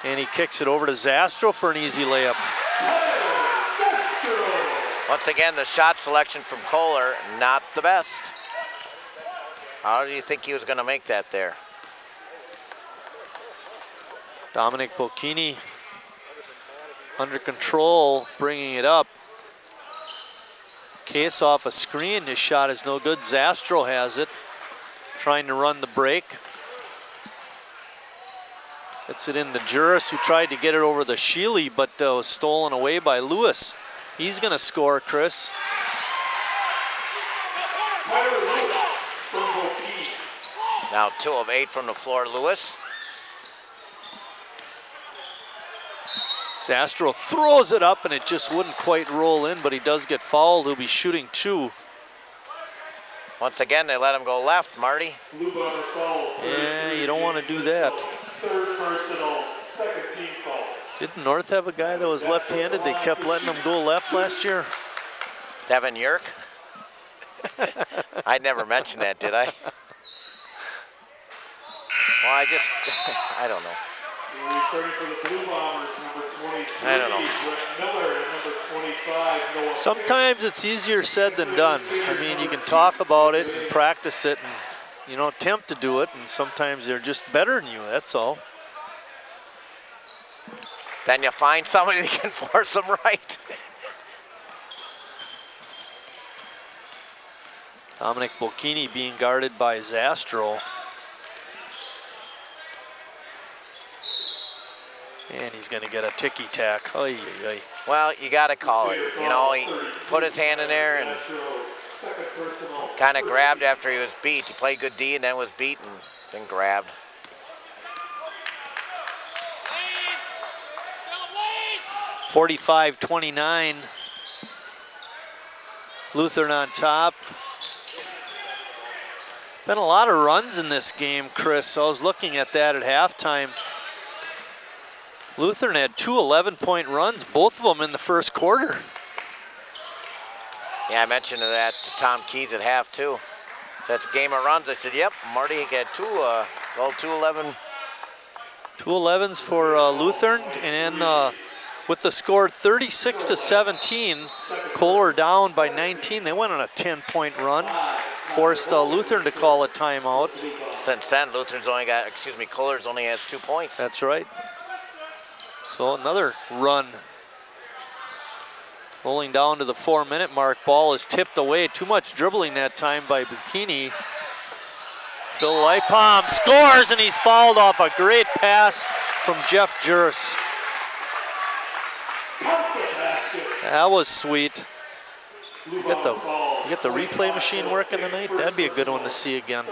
and he kicks it over to Zastro for an easy layup. Once again, the shot selection from Kohler, not the best. How do you think he was going to make that there? Dominic Bocchini under control, bringing it up. Case off a screen, his shot is no good. Zastro has it, trying to run the break. Gets it into Juris, who tried to get it over the Sheely, but was stolen away by Lewis. He's gonna score, Chris. Now 2 of 8 from the floor, Lewis. Zastro throws it up and it just wouldn't quite roll in, but he does get fouled. He'll be shooting 2. Once again, they let him go left, Marty. Yeah, you don't want to do that. Third personal, second team foul. Didn't North have a guy that was left-handed? They kept letting him go left last year. Devin Yerk? I never mentioned that, did I? Well, I don't know. Returning for the Blue Bombers, number 23. I don't know. Miller, number 25. Noah Sometimes it's easier said than done. I mean, you can talk about it and practice it and, you know, attempt to do it, and sometimes they're just better than you, that's all. Then you find somebody that can force them right. Dominic Bocchini being guarded by Zastro. And he's going to get a ticky-tack. Oy, oy, oy. Well, you got to call it. You know, he put his hand in there and kind of grabbed after he was beat. He played good D and then was beat and then grabbed. .45-29. Lutheran on top. Been a lot of runs in this game, Chris. I was looking at that at halftime. Lutheran had 2 11-point runs, both of them in the first quarter. Yeah, I mentioned that to Tom Keys at half, too. So that's a game of runs. I said, yep, Marty got 2 11. 2 11s for Lutheran, and then with the score 36-17. Kohler down by 19. They went on a 10-point run. Forced Lutheran to call a timeout. Since then, Kohler's only has 2 points. That's right. So another run. Rolling down to the 4-minute mark. Ball is tipped away. Too much dribbling that time by Bikini. Phil Lightpalm scores, and he's fouled off a great pass from Jeff Juris. That was sweet. You get the replay machine working tonight? That'd be a good one to see again.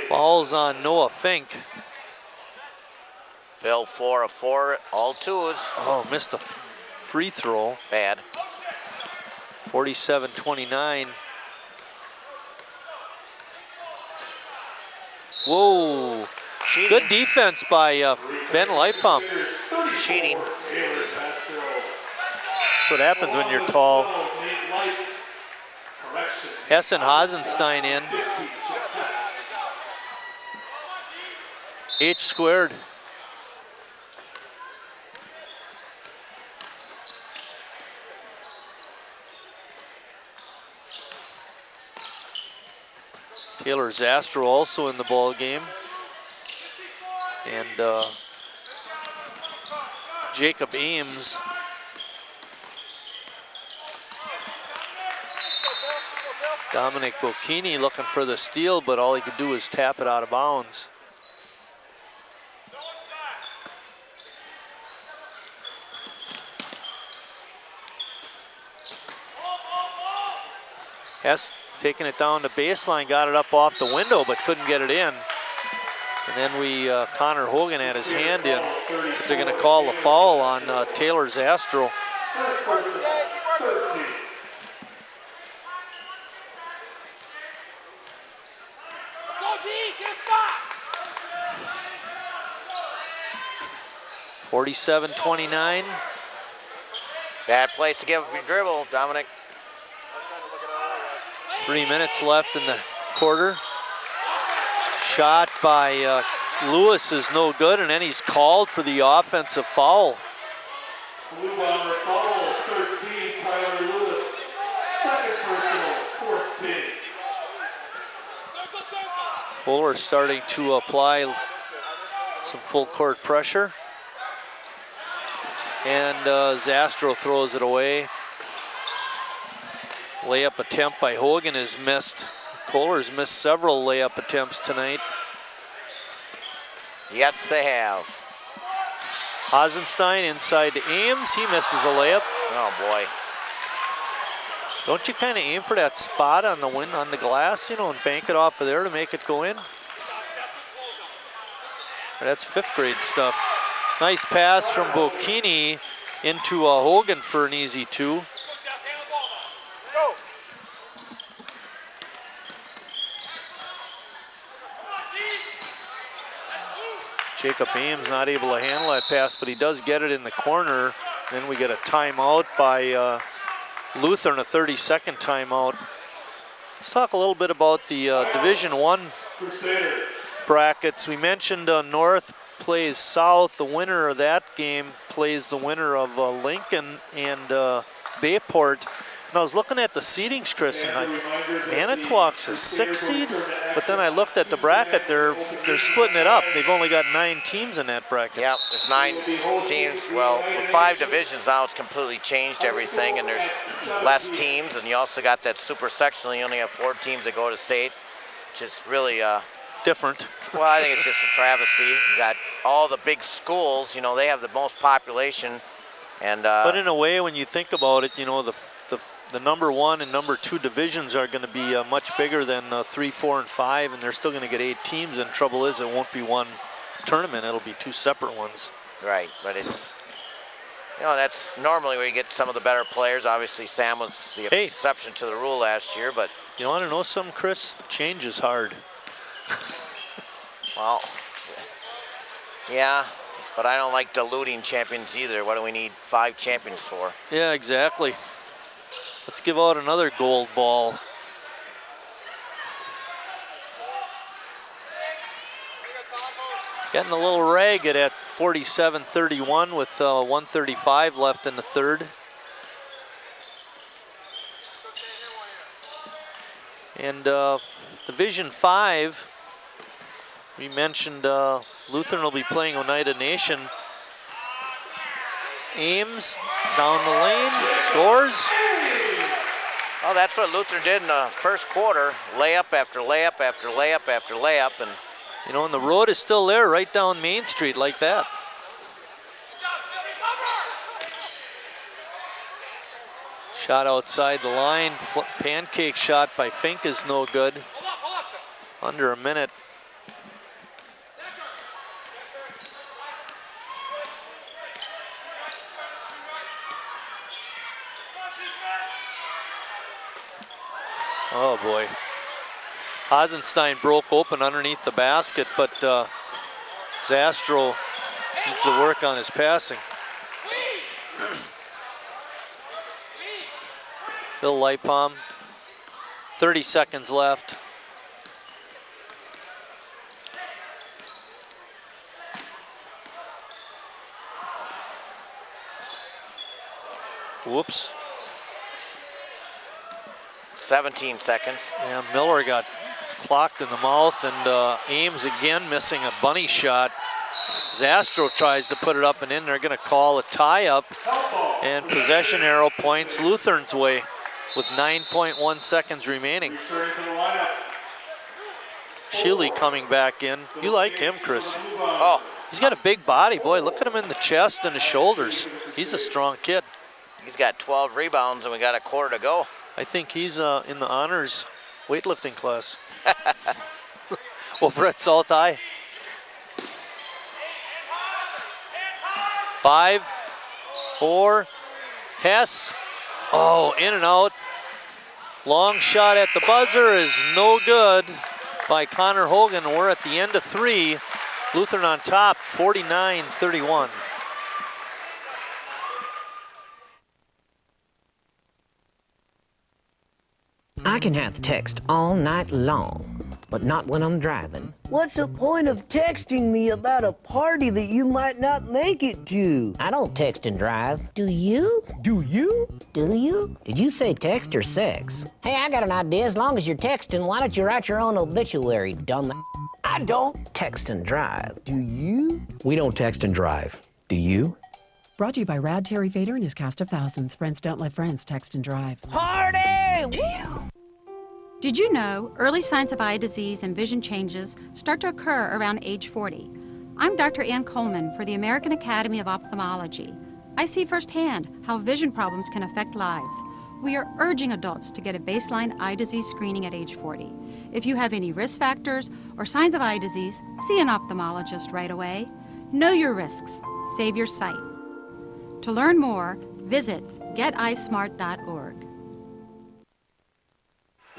Fouls on Noah Fink. Phil 4 of 4, all twos. Oh, missed a free throw. Bad. 47-29. Whoa. Cheating. Good defense by Ben Lightpump. Cheating. That's what happens when you're tall. Hessen Hasenstein in. H squared. Taylor Zastro also in the ball game. And Jacob Ames. Dominic Bocchini looking for the steal, but all he could do is tap it out of bounds. Hess taking it down the baseline, got it up off the window, but couldn't get it in. And then Connor Hogan had his hand in, but they're gonna call the foul on Taylor Zastro. $47-29. Bad place to give up your dribble, Dominic. 3 minutes left in the quarter. Shot by Lewis is no good, and then he's called for the offensive foul. Blue Bomber foul, 13, Tyler Lewis. Second personal, 14. Fuller starting to apply some full court pressure. And Zastro throws it away. Layup attempt by Hogan is missed. Kohler's missed several layup attempts tonight. Yes, they have. Hasenstein inside to Ames. He misses a layup. Oh boy. Don't you kind of aim for that spot on the glass, and bank it off of there to make it go in? That's fifth grade stuff. Nice pass from Bocchini into Hogan for an easy two. Jacob Ames not able to handle that pass, but he does get it in the corner. Then we get a timeout by Lutheran, a 30-second timeout. Let's talk a little bit about the Division I brackets. We mentioned North plays South. The winner of that game plays the winner of Lincoln and Bayport. And I was looking at the seedings, Chris, and Manitowoc's a 6 seed, but then I looked at the bracket. They're splitting it up. They've only got 9 teams in that bracket. Yeah, there's 9 teams. Well, with 5 divisions now, it's completely changed everything, and there's less teams, and you also got that super sectional. You only have 4 teams that go to state, which is really different. Well, I think it's just a travesty. You got all the big schools. They have the most population, and but in a way, when you think about it, the number 1 and number 2 divisions are going to be much bigger than 3, 4, and 5, and they're still going to get 8 teams. And trouble is, it won't be one tournament; it'll be 2 separate ones. Right, but it's that's normally where you get some of the better players. Obviously, Sam was the exception to the rule last year, but you want to know something, Chris? Change is hard. Well, yeah, but I don't like diluting champions either. What do we need 5 champions for? Yeah, exactly. Let's give out another gold ball. Getting a little ragged at 47-31 with 1:35 left in the third. And Division 5, we mentioned Lutheran will be playing Oneida Nation. Ames down the lane, scores. Well, that's what Lutheran did in the first quarter. Layup after layup after layup after layup. And you know, and the road is still there right down Main Street like that. Shot outside the line, pancake shot by Fink is no good. Under a minute. Oh boy. Hasenstein broke open underneath the basket, but Zastro needs to work on his passing. Phil Lightpalm, 30 seconds left. Whoops. 17 seconds. Yeah, Miller got clocked in the mouth, and Ames again missing a bunny shot. Zastro tries to put it up and in. They're going to call a tie-up, and possession arrow points Lutheran's way with 9.1 seconds remaining. Sheely coming back in. You like him, Chris? Oh, he's got a big body, boy. Look at him in the chest and the shoulders. He's a strong kid. He's got 12 rebounds, and we got a quarter to go. I think he's in the honors weightlifting class over at South High. 5, 4, Hess. Oh, in and out. Long shot at the buzzer is no good by Connor Hogan. We're at the end of 3. Lutheran on top, 49-31. I can have text all night long, but not when I'm driving. What's the point of texting me about a party that you might not make it to? I don't text and drive. Do you? Do you? Do you? Did you say text or sex? Hey, I got an idea. As long as you're texting, why don't you write your own obituary, dumb? I don't text and drive. Do you? We don't text and drive. Do you? Brought to you by Rad Terry Fader and his cast of thousands. Friends don't let friends text and drive. Party! Did you know early signs of eye disease and vision changes start to occur around age 40? I'm Dr. Ann Coleman for the American Academy of Ophthalmology. I see firsthand how vision problems can affect lives. We are urging adults to get a baseline eye disease screening at age 40. If you have any risk factors or signs of eye disease, see an ophthalmologist right away. Know your risks. Save your sight. To learn more, visit geteyesmart.org.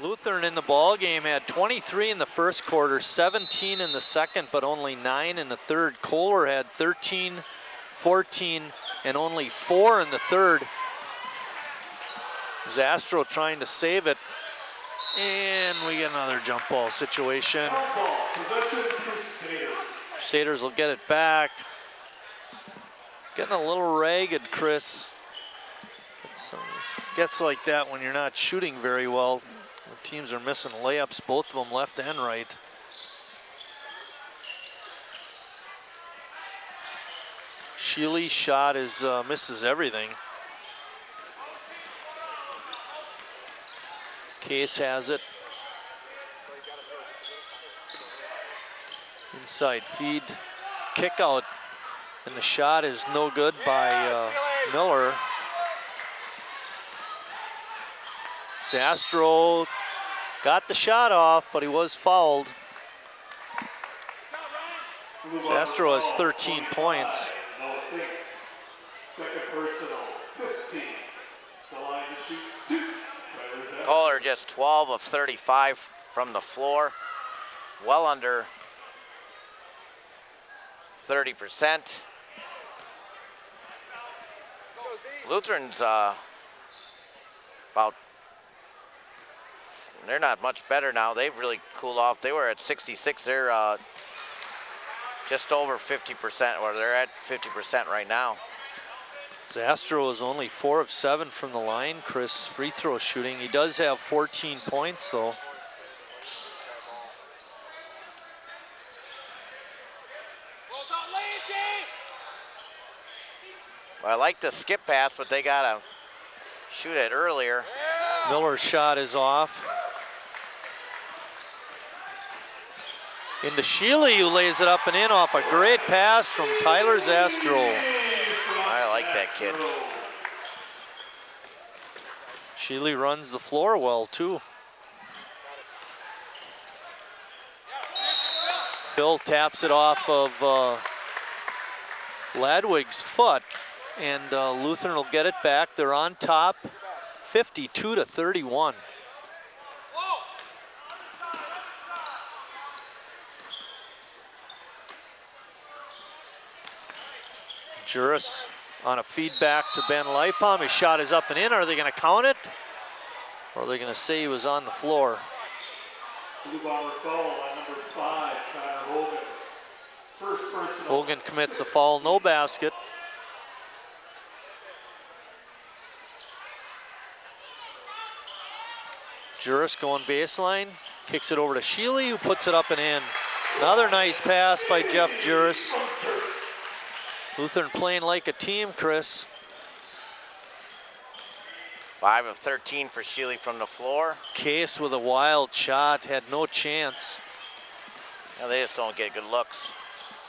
Lutheran in the ball game had 23 in the first quarter, 17 in the second, but only 9 in the third. Kohler had 13, 14, and only 4 in the third. Zastro trying to save it, and we get another jump ball situation. Crusaders will get it back. Getting a little ragged, Chris. Gets like that when you're not shooting very well. The teams are missing layups, both of them left and right. Sheely's shot is misses everything. Case has it. Inside feed, kick out, and the shot is no good by Miller. Zastro got the shot off, but he was fouled. Zastro has 13 points. Kohler just 12 of 35 from the floor, well under 30%. Lutheran's they're not much better now. They've really cooled off. They were at 66. They're just over 50%, or they're at 50% right now. Zastro is only 4 of 7 from the line, Chris, free throw shooting. He does have 14 points, though. Well, I like the skip pass, but they got to shoot it earlier. Miller's shot is off. Into Sheely, who lays it up and in off a great pass from Tyler Zastro. I like that kid. Sheely runs the floor well, too. Phil taps it off of Ladwig's foot, and Lutheran will get it back. They're on top, 52-31. Juris on a feedback to Ben Leipom. His shot is up and in. Are they going to count it? Or are they going to say he was on the floor? Blue Bomber foul on number 5, Connor Hogan. First personal. Hogan commits a foul, no basket. Juris going baseline, kicks it over to Sheely, who puts it up and in. Another nice pass by Jeff Juris. Lutheran playing like a team, Chris. 5 of 13 for Sheely from the floor. Case with a wild shot, had no chance. Yeah, they just don't get good looks.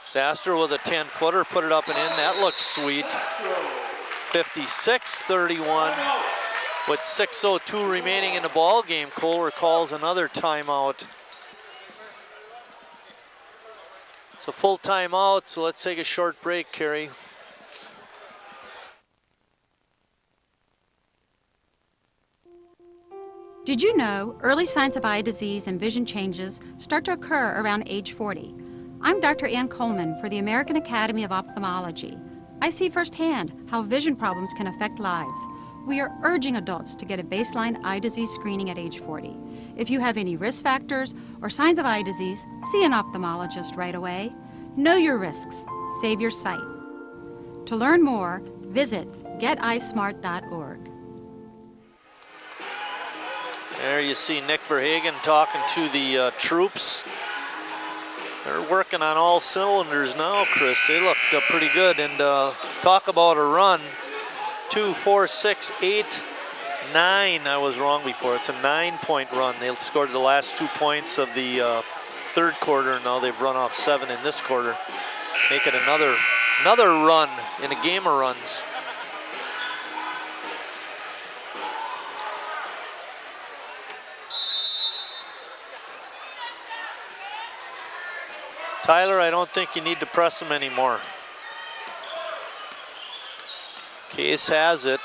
Zastro with a 10-footer, put it up and in. That looks sweet. 56-31 with 6:02 remaining in the ball game. Kohler calls another timeout. It's a full timeout, so let's take a short break, Kerry. Did you know early signs of eye disease and vision changes start to occur around age 40? I'm Dr. Ann Coleman for the American Academy of Ophthalmology. I see firsthand how vision problems can affect lives. We are urging adults to get a baseline eye disease screening at age 40. If you have any risk factors or signs of eye disease, see an ophthalmologist right away. Know your risks. Save your sight. To learn more, visit geteyesmart.org. There you see Nick Verhagen talking to the troops. They're working on all cylinders now, Chris. They look pretty good. And talk about a run. 2, 4, 6, 8, 9. I was wrong before. It's a 9-point run. They scored the last 2 points of the third quarter. Now they've run off 7 in this quarter. Make it another run in a game of runs. Tyler, I don't think you need to press him anymore. Case has it.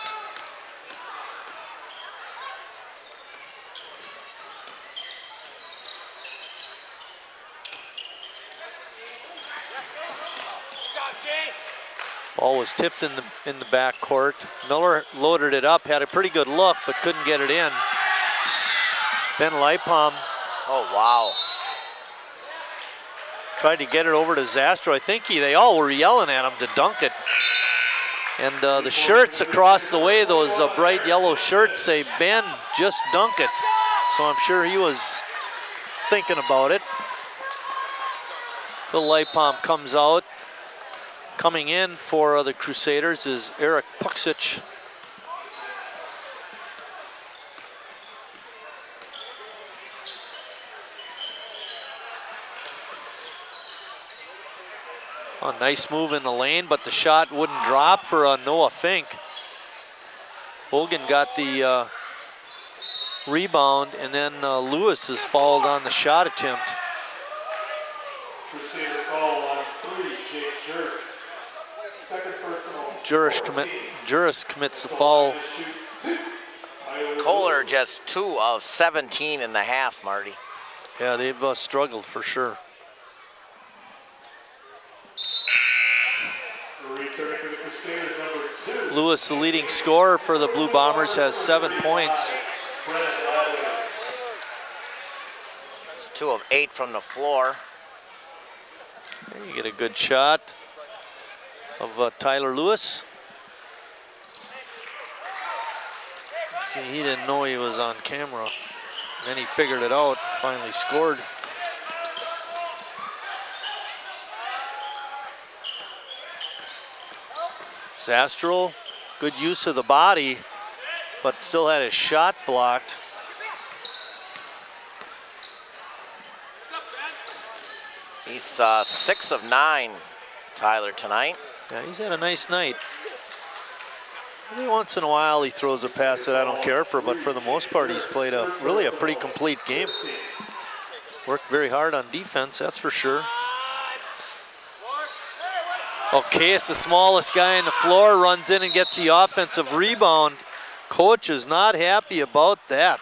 Ball was tipped in the back court. Miller loaded it up, had a pretty good look, but couldn't get it in. Ben Leipom. Oh, wow. Tried to get it over to Zastro. I think they all were yelling at him to dunk it. And the shirts across the way, those bright yellow shirts say, Ben, just dunk it. So I'm sure he was thinking about it. Phil Leipom comes out. Coming in for the Crusaders is Eric Puksic. A nice move in the lane, but the shot wouldn't drop for Noah Fink. Hogan got the rebound, and then Lewis has fouled on the shot attempt. Crusader foul on 3, Jake Juris. Second personal. Juris commits the foul. Kohler just 2 of 17 in the half, Marty. Yeah, they've struggled for sure. Lewis, the leading scorer for the Blue Bombers, has 7 points. It's 2 of 8 from the floor. There you get a good shot of Tyler Lewis. See, he didn't know he was on camera. Then he figured it out and finally scored. Zastro, good use of the body, but still had his shot blocked. He's 6 of 9, Tyler, tonight. Yeah, he's had a nice night. Every once in a while he throws a pass that I don't care for, but for the most part he's played really a pretty complete game. Worked very hard on defense, that's for sure. Okay, it's the smallest guy on the floor, runs in and gets the offensive rebound. Coach is not happy about that.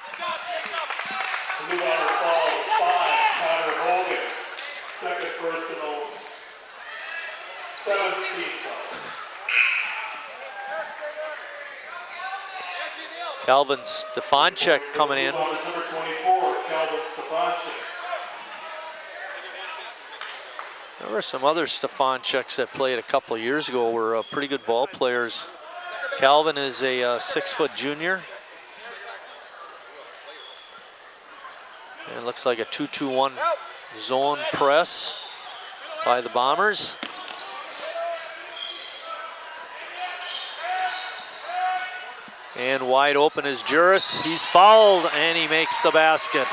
Second personal, 17 foul. Calvin Stefanchik coming in. Number 24, Calvin Stefanchik. There were some other Stefanchiks that played a couple of years ago were pretty good ball players. Calvin is a 6-foot junior. And it looks like a 2-2-1 zone press by the Bombers. And wide open is Juris. He's fouled and he makes the basket.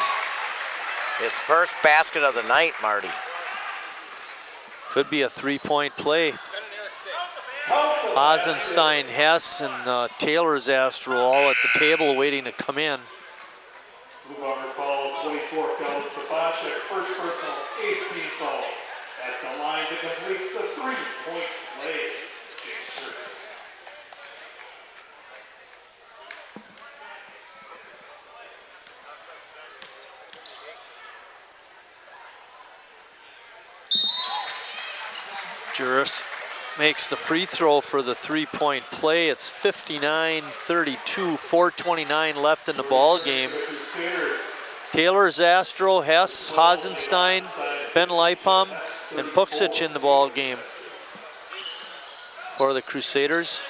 His first basket of the night, Marty. Could be a three-point play. Hasenstein, Hess, and Taylor Zastro all at the table waiting to come in. Blue Bomber foul 24, Calvin Stefanchik, first personal, 18 foul. At the line to complete the three-point play. Chasers. Juris makes the free throw for the three-point play. It's 59-32, 4:29 left in the ball game. Taylor Zastro, Hess, Hasenstein, Ben Lipum, and Puksic in the ball game for the Crusaders.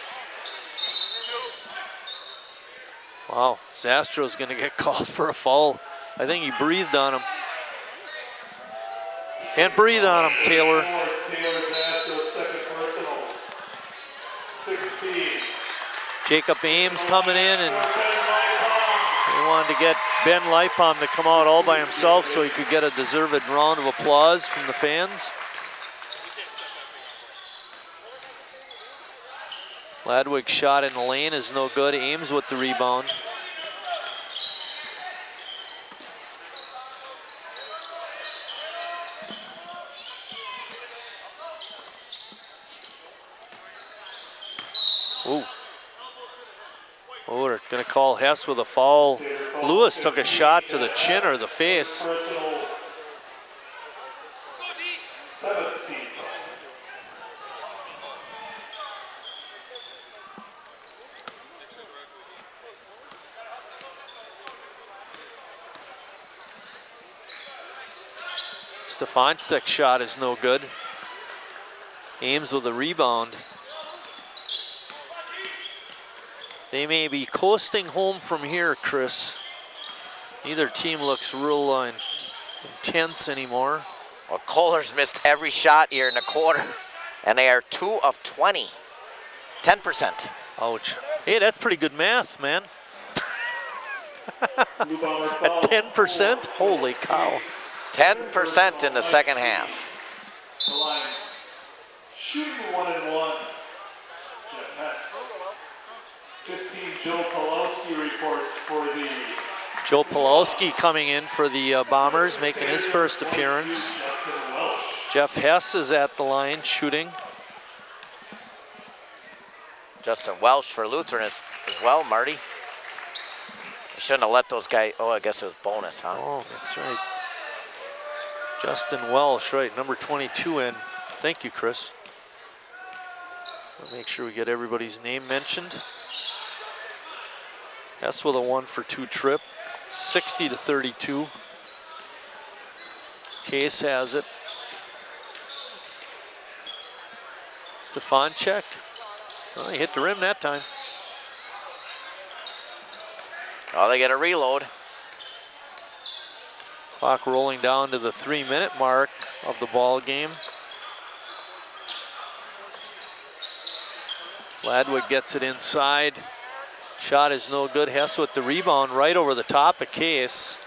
Wow, Zastro's gonna get called for a foul. I think he breathed on him. Can't breathe on him, Taylor. Taylor Zastro, second personal, 16. Jacob Ames coming in, and they wanted to get Ben Lipum to come out all by himself so he could get a deserved round of applause from the fans. Ladwig's shot in the lane is no good. Ames with the rebound. Ooh. Oh, they're going to call Hess with a foul. Lewis took a shot to the chin or the face. Stefanchik's shot is no good. Ames with a rebound. They may be coasting home from here, Chris. Neither team looks real intense anymore. Well, Kohler's missed every shot here in the quarter, and they are 2 of 20, 10%. Ouch. Hey, that's pretty good math, man. At 10%? Holy cow. 10% in the second half. Shooting 1-1. Jeff Hess. 15, Joe Pawlowski reports for the... Joe Pawlowski coming in for the Bombers, making his first appearance. Jeff Hess is at the line shooting. Justin Welsh for Lutheran as well, Marty. You shouldn't have let those guys, oh, I guess it was bonus, huh? Oh, that's right. Justin Welsh, right, number 22 in. Thank you, Chris. We'll make sure we get everybody's name mentioned. Hess with a 1-for-2 trip, 60-32. Case has it. Stefanchek. Well, he hit the rim that time. Oh, they get a reload. Clock rolling down to the 3-minute mark of the ball game. Ladwig gets it inside. Shot is no good. Hess with the rebound right over the top of Case.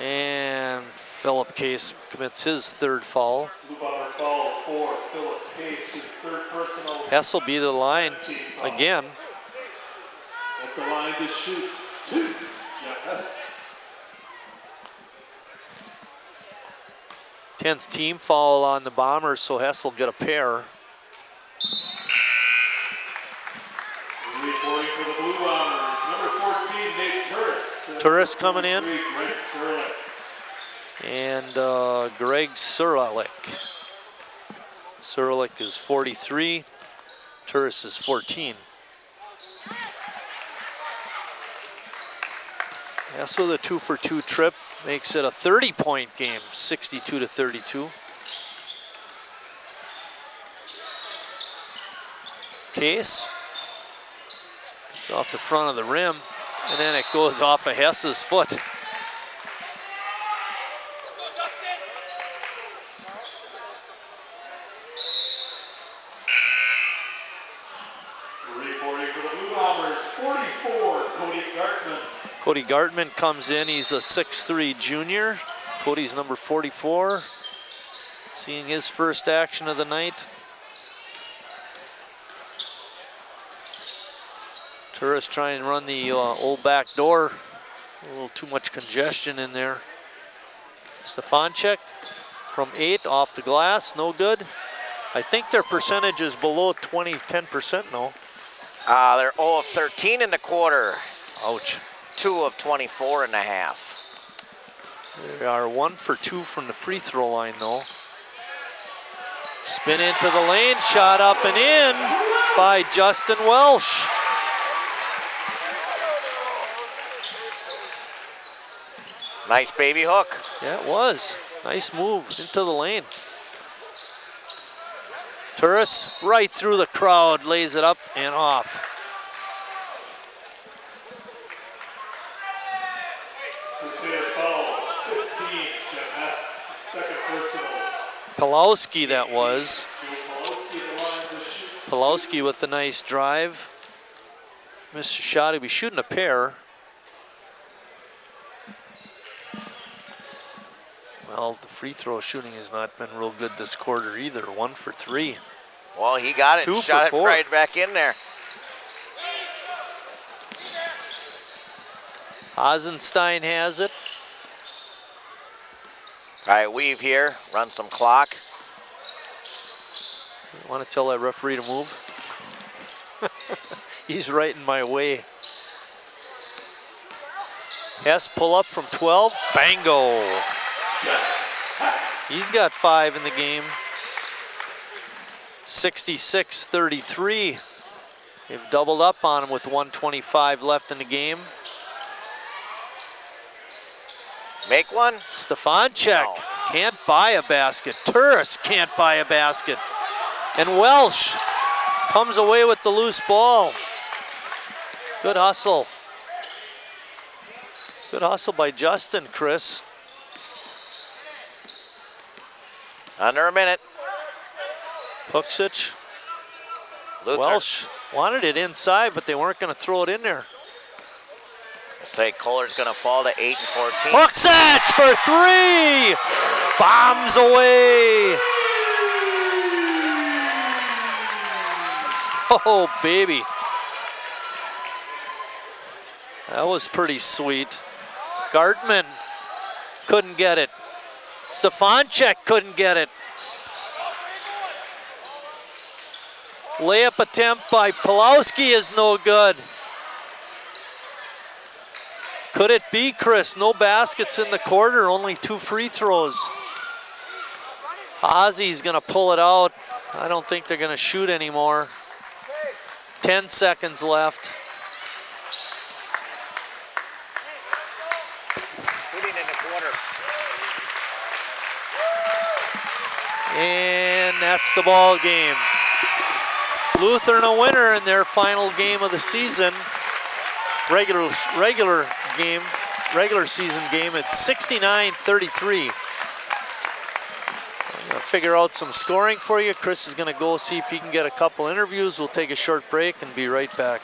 And Philip Case commits his third foul. Blue Bomber foul for Philip Case, his third personal. Hess will be the line again. At the line to shoot 2, Jeff Hess. 10th team foul on the Bombers, so Hess will get a pair. Reporting for the Blue Bombers, number 14, Nate Turris. Turris coming in. Greg Serlick. And Greg Serlick. Serlick is 43. Turris is 14. Hess with a 2-for-2 trip makes it a 30-point game, 62-32. Case. It's off the front of the rim, and then it goes off of Hess's foot. Reporting for the Blue Bombers, 44, Cody Gartman. Cody Gartman comes in, he's a 6'3" junior. Cody's number 44, seeing his first action of the night. Turris trying to run the old back door. A little too much congestion in there. Stefanchek from 8 off the glass, no good. I think their percentage is below 10% now. They're 0 of 13 in the quarter. Ouch. 2 of 24 and a half. They are 1 for 2 from the free throw line though. Spin into the lane, shot up and in by Justin Welsh. Nice baby hook. Yeah, it was. Nice move into the lane. Turris right through the crowd, lays it up and off. This here foul, 15, Jeff Hess, second personal. Pulowski that was. Pulowski at the line to shoot. Pulowski with the nice drive. Missed a shot, he'll be shooting a pair. Well, the free throw shooting has not been real good this quarter either. 1 for 3. Well, he got it and shot it right back in there. Eisenstein has it. All right, Weave here, run some clock. Want to tell that referee to move? He's right in my way. Hess pull up from 12, bango. He's got 5 in the game. 66-33. They've doubled up on him with 1:25 left in the game. Make one. Stefanchek can't buy a basket. Turris can't buy a basket. And Welsh comes away with the loose ball. Good hustle. Good hustle by Justin, Chris. Under a minute. Puksic. Luther. Welsh wanted it inside, but they weren't going to throw it in there. Let's say Kohler's going to fall to 8 and 14. Puksic for 3! Bombs away! Oh, baby. That was pretty sweet. Gartman couldn't get it. Stefanchek couldn't get it. Layup attempt by Pulowski is no good. Could it be, Chris? No baskets in the quarter, only 2 free throws. Ozzy's gonna pull it out. I don't think they're gonna shoot anymore. 10 seconds left. Shooting in the quarter. And And that's the ball game. Lutheran a winner in their final game of the season. Regular season game at 69-33. I'm gonna figure out some scoring for you. Chris is gonna go see if he can get a couple interviews. We'll take a short break and be right back.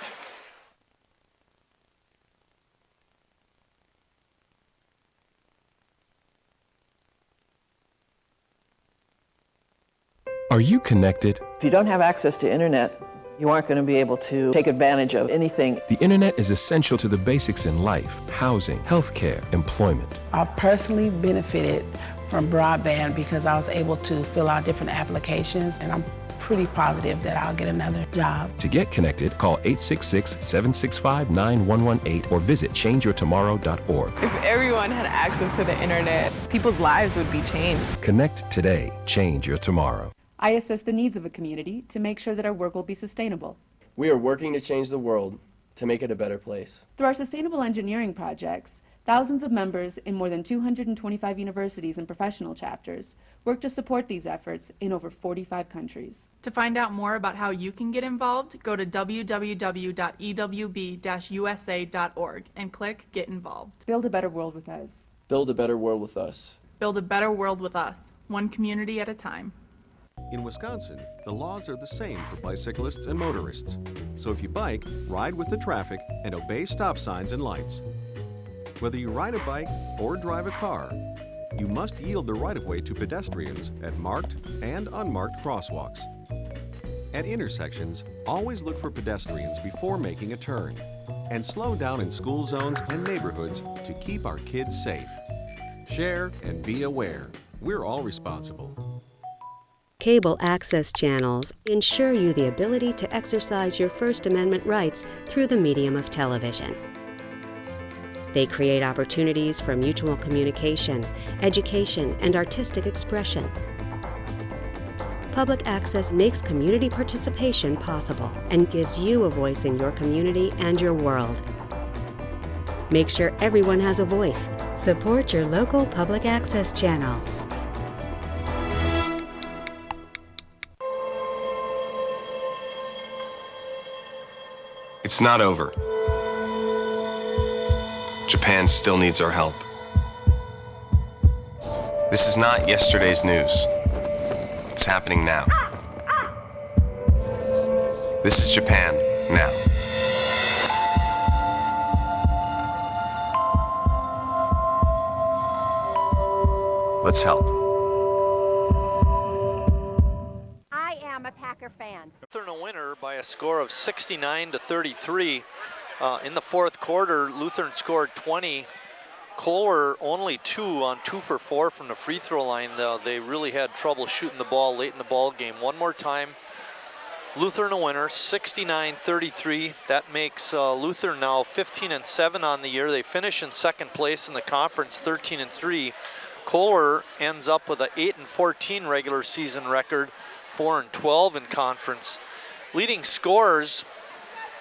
Are you connected? If you don't have access to internet, you aren't going to be able to take advantage of anything. The internet is essential to the basics in life: housing, healthcare, employment. I personally benefited from broadband because I was able to fill out different applications, and I'm pretty positive that I'll get another job. To get connected, call 866-765-9118 or visit changeyourtomorrow.org. If everyone had access to the internet, people's lives would be changed. Connect today. Change your tomorrow. I assess the needs of a community to make sure that our work will be sustainable. We are working to change the world to make it a better place. Through our sustainable engineering projects, thousands of members in more than 225 universities and professional chapters work to support these efforts in over 45 countries. To find out more about how you can get involved, go to www.ewb-usa.org and click Get Involved. Build a better world with us. Build a better world with us. Build a better world with us, one community at a time. In Wisconsin, the laws are the same for bicyclists and motorists. So if you bike, ride with the traffic and obey stop signs and lights. Whether you ride a bike or drive a car, you must yield the right-of-way to pedestrians at marked and unmarked crosswalks. At intersections, always look for pedestrians before making a turn, and slow down in school zones and neighborhoods to keep our kids safe. Share and be aware. We're all responsible. Cable access channels ensure you the ability to exercise your First Amendment rights through the medium of television. They create opportunities for mutual communication, education, and artistic expression. Public access makes community participation possible and gives you a voice in your community and your world. Make sure everyone has a voice. Support your local public access channel. It's not over. Japan still needs our help. This is not yesterday's news. It's happening now. This is Japan now. Let's help. I am a Packer fan. Lutheran a winner by a score of 69-33. In the fourth quarter, Lutheran scored 20. Kohler only 2 on 2 for 4 from the free throw line. They really had trouble shooting the ball late in the ball game. One more time, Lutheran a winner, 69-33. That makes Lutheran now 15-7 on the year. They finish in second place in the conference, 13-3. Kohler ends up with an 8-14 regular season record, 4-12 in conference. Leading scorers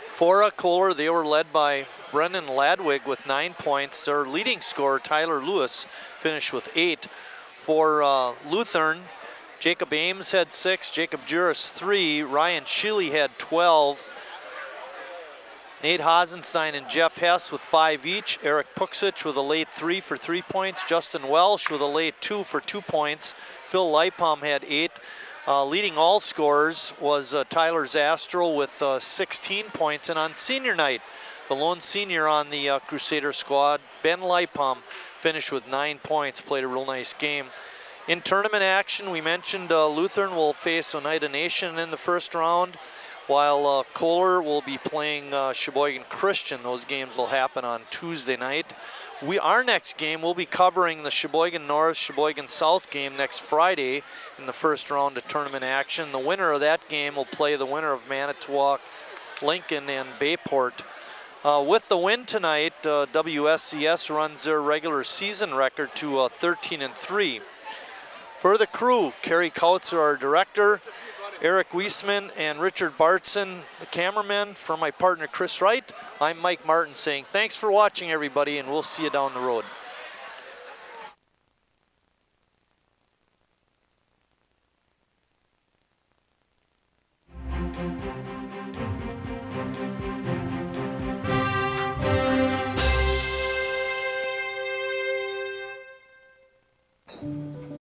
for Kohler, they were led by Brendan Ladwig with 9 points. Their leading scorer, Tyler Lewis, finished with 8. For Lutheran, Jacob Ames had 6, Jacob Juris 3, Ryan Schilly had 12. Nate Hasenstein and Jeff Hess with 5 each. Eric Puksich with a late 3 for 3 points. Justin Welsh with a late 2 for 2 points. Phil Leipom had 8. Leading all scorers was Tyler Zastro with 16 points. And on senior night, the lone senior on the Crusader squad, Ben Leipom, finished with 9 points, played a real nice game. In tournament action, we mentioned Lutheran will face Oneida Nation in the first round, while Kohler will be playing Sheboygan Christian. Those games will happen on Tuesday night. Our next game, we'll be covering the Sheboygan North, Sheboygan South game next Friday in the first round of tournament action. The winner of that game will play the winner of Manitowoc, Lincoln, and Bayport. With the win tonight, WSCS runs their regular season record to 13-3. For the crew, Kerry Kautzer, our director, Eric Wiesman and Richard Bartson, the cameraman. For my partner Chris Wright, I'm Mike Martin saying thanks for watching, everybody, and we'll see you down the road.